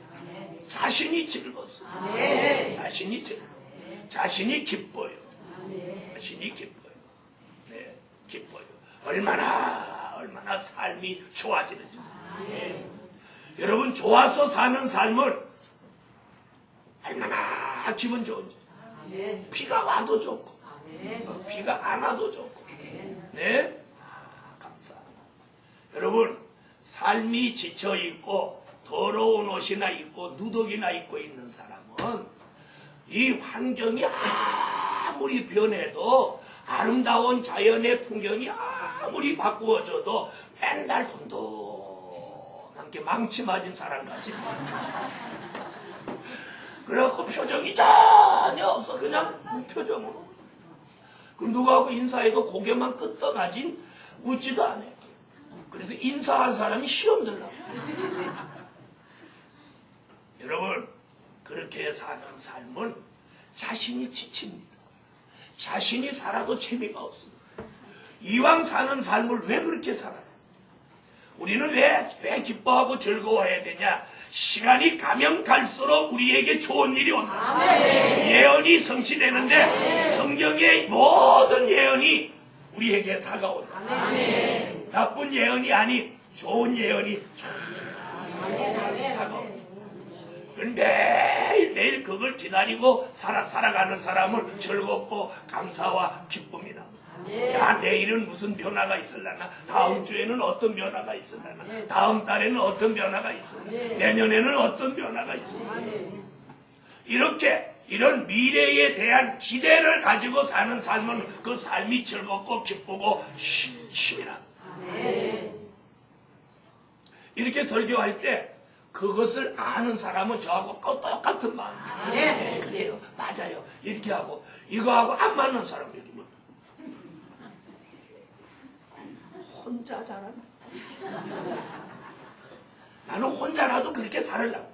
자신이 즐겁습니다. 자신이 즐거워요. 자신이 기뻐요. 자신이 기뻐요. 네, 기뻐요. 얼마나 삶이 좋아지는지. 여러분 좋아서 사는 삶을 얼마나 기분 좋은지. 비가 와도 좋고 비가 안 와도 좋고. 네, 감사합니다. 여러분 삶이 지쳐있고 더러운 옷이나 입고 누더기나 입고 있는 사람은 이 환경이 아무리 변해도 아름다운 자연의 풍경이 아무리 바꾸어져도 맨날 돈돈하게 망치 맞은 사람같이 그래갖고 표정이 전혀 없어. 그냥 무표정으로. 그럼 누구하고 인사해도 고개만 끄덕하지 웃지도 않아. 그래서 인사한 사람이 시험 들라고. 여러분 그렇게 사는 삶은 자신이 지칩니다. 자신이 살아도 재미가 없습니다. 이왕 사는 삶을 왜 그렇게 살아요? 우리는 왜 기뻐하고 즐거워해야 되냐? 시간이 가면 갈수록 우리에게 좋은 일이 온다. 예언이 성취되는데 성경의 모든 예언이 우리에게 다가온다. 나쁜 예언이 아닌 좋은 예언이 다가온다. 매일 그걸 기다리고 살아가는 사람은 즐겁고 감사와 기쁨이 납니다. 야, 내일은 무슨 변화가 있을라나? 다음 주에는 어떤 변화가 있을라나? 다음 달에는 어떤 변화가 있을라나? 내년에는 어떤 변화가 있을라나? 이렇게 이런 미래에 대한 기대를 가지고 사는 삶은 그 삶이 즐겁고 기쁘고 힘이 납니다. 이렇게 설교할 때 그것을 아는 사람은 저하고 똑같은 마음이에요. 네, 그래요. 맞아요. 이렇게 하고 이거하고 안 맞는 사람들이 뭐 혼자 잘하나? 나는 혼자라도 그렇게 살으려고.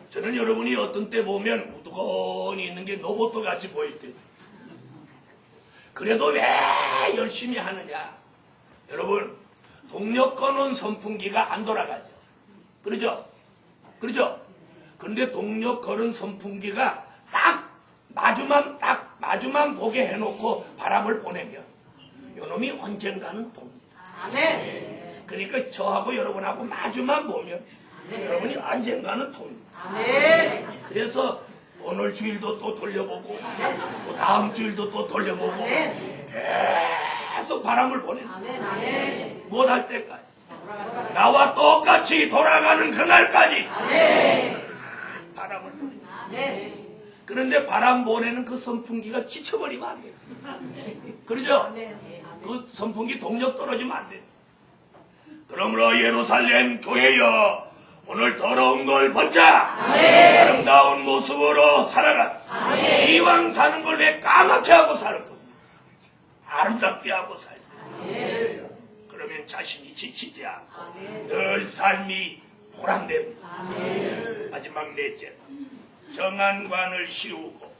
저는 여러분이 어떤 때 보면 무두건이 있는 게 로봇 같이 보일 때도 있어요. 그래도 왜 열심히 하느냐? 여러분, 동력 꺼놓은 선풍기가 안 돌아가죠. 그러죠? 그러죠? 그런데 동력 걸은 선풍기가 딱 마주만 보게 해놓고 바람을 보내면 요놈이 언젠가는 돕니다. 아멘. 그러니까 저하고 여러분하고 마주만 보면 여러분이 언젠가는 돕니다. 아멘. 그래서 오늘 주일도 또 돌려보고 또 다음 주일도 또 돌려보고 계속 바람을 보내는 아멘. 아멘. 못할 때까지 나와 똑같이 돌아가는 그날까지 바람을 보내는. 아멘. 그런데 바람 보내는 그 선풍기가 지쳐버리면 안 돼요. 그러죠? 그 선풍기 동력 떨어지면 안 돼요. 그러므로 예루살렘 교회여, 오늘 더러운 걸 벗자. 아름다운 모습으로 살아가. 이왕 사는 걸 왜 까맣게 하고 사는 겁니까? 아름답게 하고 살자. 그러면 자신이 지치지 않고 늘 삶이 보람됩니다. 마지막 넷째, 정한관을 씌우고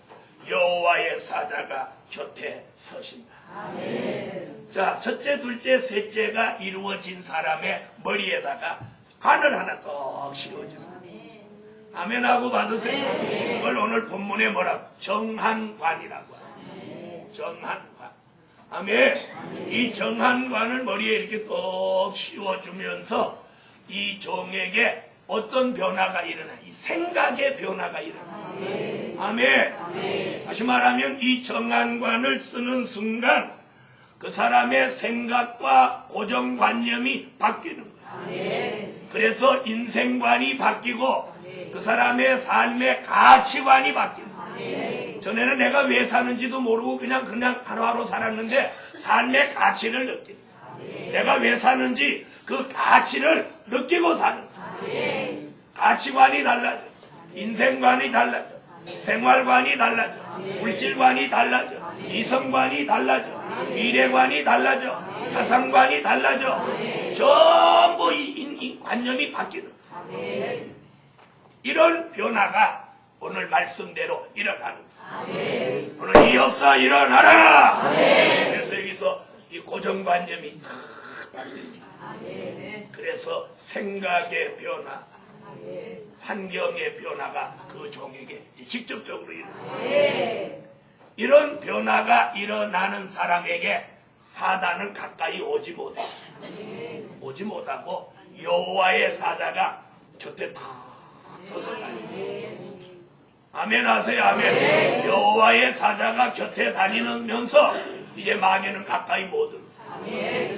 여호와의 사자가 곁에 서신다. 자, 첫째, 둘째, 셋째가 이루어진 사람의 머리에다가 관을 하나 떡 씌워줍니다. 아멘하고 받으세요. 그걸 오늘 본문에 뭐라고? 정한관이라고 합니다. 정한관. 아멘. 이 정한관을 머리에 이렇게 떡 씌워주면서 이 종에게 어떤 변화가 일어나? 이 생각의 변화가 일어나. 아멘. 다시 말하면 이 정한관을 쓰는 순간 그 사람의 생각과 고정관념이 바뀌는 거예요. 그래서 인생관이 바뀌고 그 사람의 삶의 가치관이 바뀌는 거예요. 전에는 내가 왜 사는지도 모르고 그냥 하루하루 살았는데 삶의 가치를 느낀다. 내가 왜 사는지 그 가치를 느끼고 사는 거예요. 가치관이 달라져. 인생관이 달라져. 생활관이 달라져. 물질관이 달라져. 이성관이 달라져. 미래관이 달라져. 사상관이 달라져. 전부 이 관념이 바뀌는 거예요. 이런 변화가 오늘 말씀대로 일어나는 거예요. 오늘 이 역사 일어나라. 그래서 여기서 이 고정관념이 다 바뀌지. 그래서 생각의 변화, 환경의 변화가 그 종에게 직접적으로 일어나요. 이런 변화가 일어나는 사람에게 사단은 가까이 오지 못해. 오지 못하고 여호와의 사자가 곁에 탁 서서 가요. 아멘 하세요. 아멘. 여호와의 사자가 곁에 다니면서 이제 마귀는 가까이 못 오고.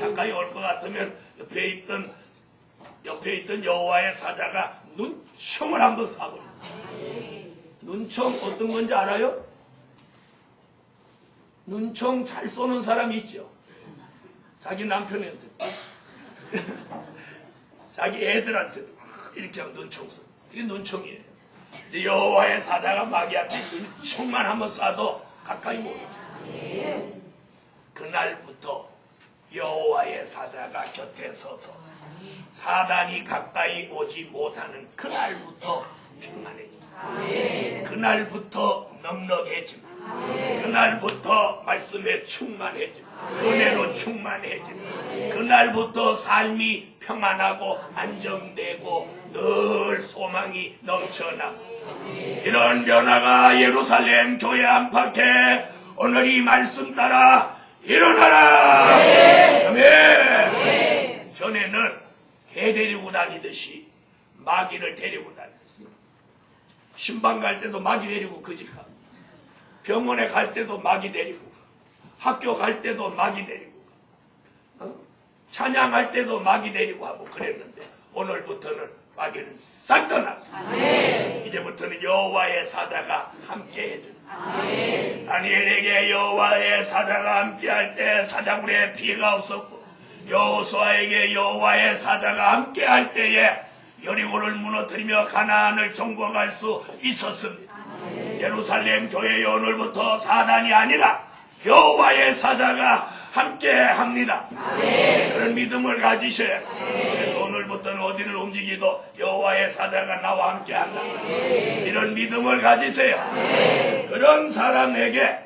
가까이 올 것 같으면 옆에 있던 여호와의 사자가 눈총을 한번 쏴버려요. 눈총 어떤 건지 알아요? 눈총 잘 쏘는 사람이 있죠. 자기 남편한테, 자기 애들한테도 이렇게 하면 눈총 쏘. 이게 눈총이에요. 근데 여호와의 사자가 마귀한테 눈총만 한번 쏴도 가까이 못 오죠. 그날부터 여호와의 사자가 곁에 서서 사단이 가까이 오지 못하는 그날부터 평안해집니다. 그날부터 넉넉해집니다. 그날부터 말씀에 충만해집니다. 은혜로 충만해집니다. 그날부터 삶이 평안하고 안정되고 늘 소망이 넘쳐나. 이런 변화가 예루살렘 교회 안팎에 오늘 이 말씀 따라 일어나라. 아멘. 전에는 개 데리고 다니듯이 마귀를 데리고 다녔어요. 신방 갈 때도 마귀 데리고 그 집 가. 병원에 갈 때도 마귀 데리고 가. 학교 갈 때도 마귀 데리고 가. 찬양할 때도 마귀 데리고 하고 그랬는데 오늘부터는 마귀는 싹 떠나고 이제부터는 여호와의 사자가 함께 해준다. 다니엘에게 여호와의 사자가 함께할 때 사자굴에 피해가 없었고 여호수아에게 여호와의 사자가 함께할 때에 여리고를 무너뜨리며 가나안을 정복할 수 있었습니다. 예루살렘 교회의 오늘부터 사단이 아니라 여호와의 사자가 함께합니다. 그런 믿음을 가지셔야 합니다. 그래서 오늘부터는 어디를 움직이도 여호와의 사자가 나와 함께한다. 이런 믿음을 가지세요. 그런 사람에게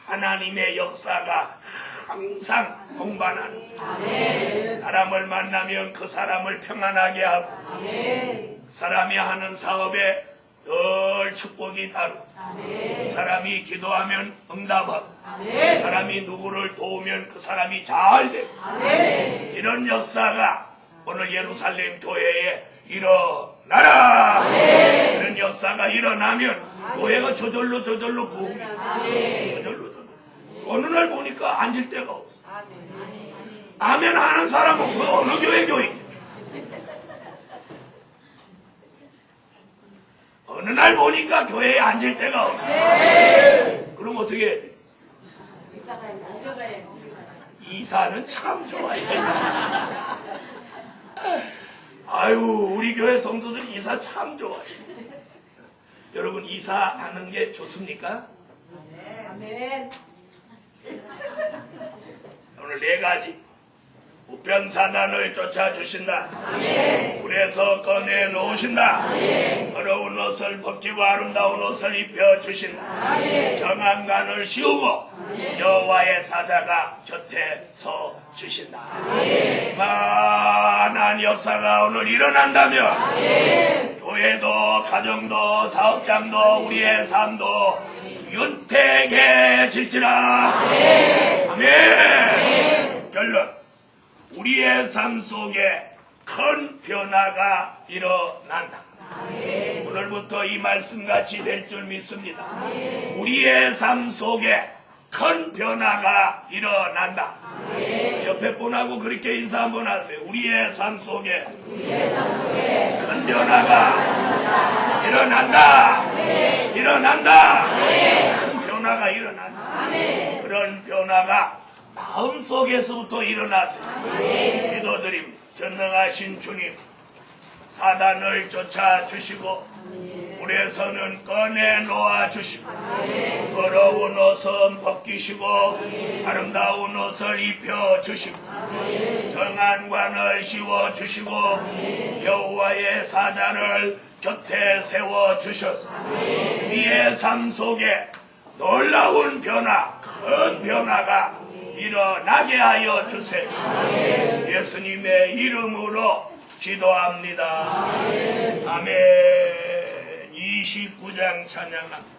하나님의 역사가 항상 동반하는 사람을 만나면 그 사람을 평안하게 하고 사람이 하는 사업에 늘 축복이 따르고 사람이 기도하면 응답하고 사람이 누구를 도우면 그 사람이 잘 되고 이런 역사가 오늘 예루살렘 교회에 일어나라. 이런 역사가 일어나면 교회가 저절로 부흥이 저절로. 어느 날 보니까 앉을 데가 없어. 아멘 하는 사람은 그 어느 교회냐? 어느 날 보니까 교회에 앉을 데가 없어. 그럼 어떻게 해야 돼? 이사는 참 좋아해. 아유, 우리 교회 성도들 이사 참 좋아해. 여러분, 이사하는 게 좋습니까? 아멘. 오늘 4가지. 우편사단을 쫓아주신다. 불에서 꺼내놓으신다. 더러운 옷을 벗기고 아름다운 옷을 입혀주신다. 정한간을 씌우고 여호와의 사자가 곁에 서 주신다. 이만한 역사가 오늘 일어난다면 교회도 가정도 사업장도 우리의 삶도 윤택해질지라. 아멘. 결론. 우리의 삶 속에 큰 변화가 일어난다. 오늘부터 이 말씀같이 될 줄 믿습니다. 우리의 삶 속에 큰 변화가 일어난다. 옆에 분하고 그렇게 인사 한번 하세요. 우리의 삶 속에 큰 변화가 일어난다. 일어난다. 큰 변화가 일어난다. 그런 변화가 마음속에서부터 일어났습니다. 기도드림. 전능하신 주님, 사단을 쫓아주시고 불에서는 꺼내놓아 주시고 더러운 옷은 벗기시고 아름다운 옷을 입혀주시고 정한 관을 씌워주시고 여호와의 사자를 곁에 세워주셔서 우리의 삶 속에 놀라운 변화, 큰 변화가 일어나게 하여 주세요. 예수님의 이름으로 기도합니다. 아멘. 29장 찬양합니다.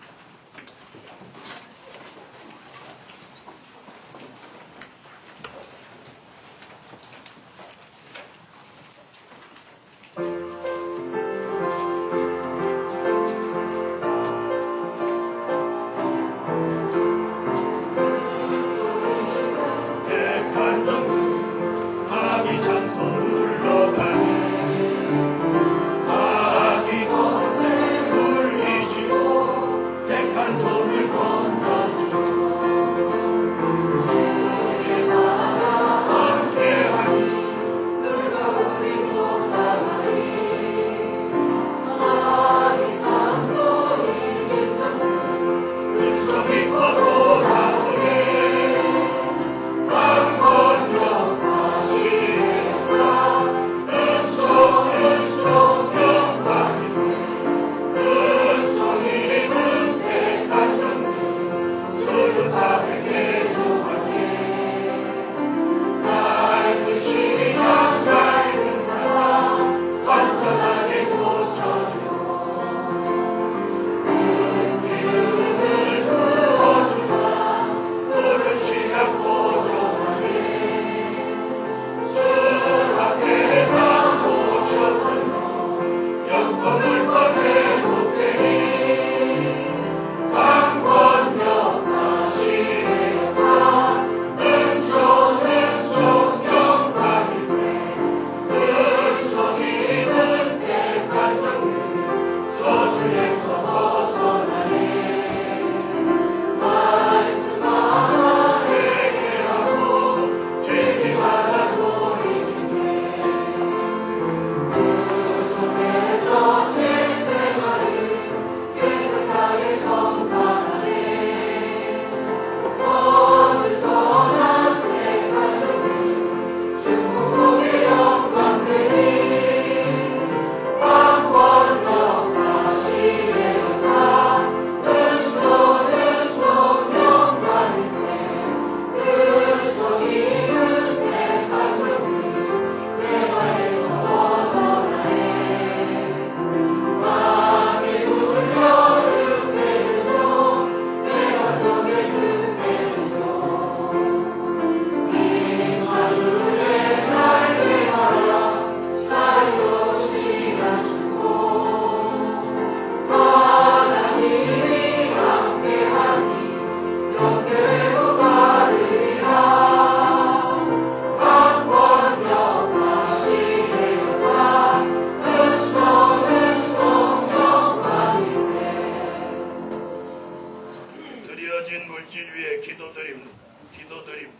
쓰러진 물질 위에 기도드립니다. 기도드립니다.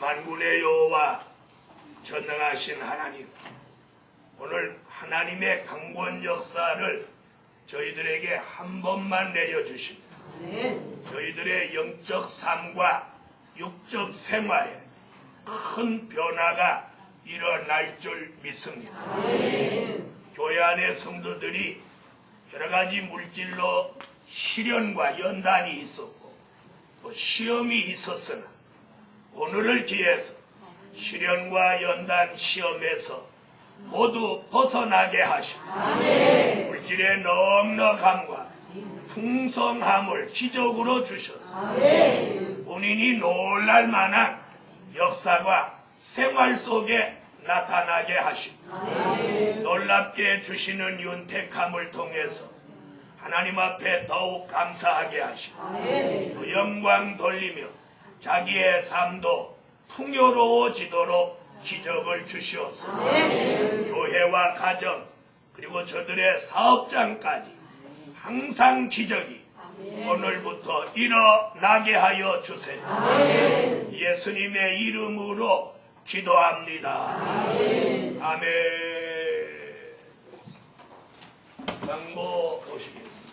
만군의 여호와 전능하신 하나님, 오늘 하나님의 강권 역사를 저희들에게 한 번만 내려주십니다. 저희들의 영적 삶과 육적 생활에 큰 변화가 일어날 줄 믿습니다. 교회 안의 성도들이 여러 가지 물질로 시련과 연단이 있었고 또 시험이 있었으나 오늘을 기해서 시련과 연단 시험에서 모두 벗어나게 하시고 물질의 넉넉함과 풍성함을 기적으로 주셔서 본인이 놀랄 만한 역사가 생활 속에 나타나게 하시고 놀랍게 주시는 윤택함을 통해서 하나님 앞에 더욱 감사하게 하시고 또 영광 돌리며 자기의 삶도 풍요로워지도록 기적을 주시옵소서. 교회와 가정 그리고 저들의 사업장까지 항상 기적이 오늘부터 일어나게 하여 주세요. 예수님의 이름으로 기도합니다. 아멘. 강모 오시겠습니다.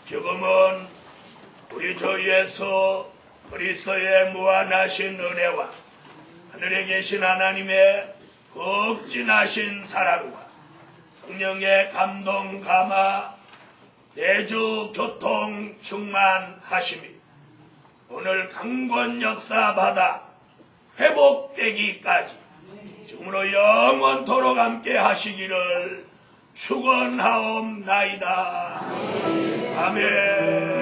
지금은 우리 주 예수 그리스도의 무한하신 은혜와 하늘에 계신 하나님의 극진하신 사랑과 성령의 감동 감화 내주 교통 충만하심이 오늘 강권 역사 받아 회복되기까지 지금으로 영원토록 함께 하시기를 축원하옵나이다. 아멘.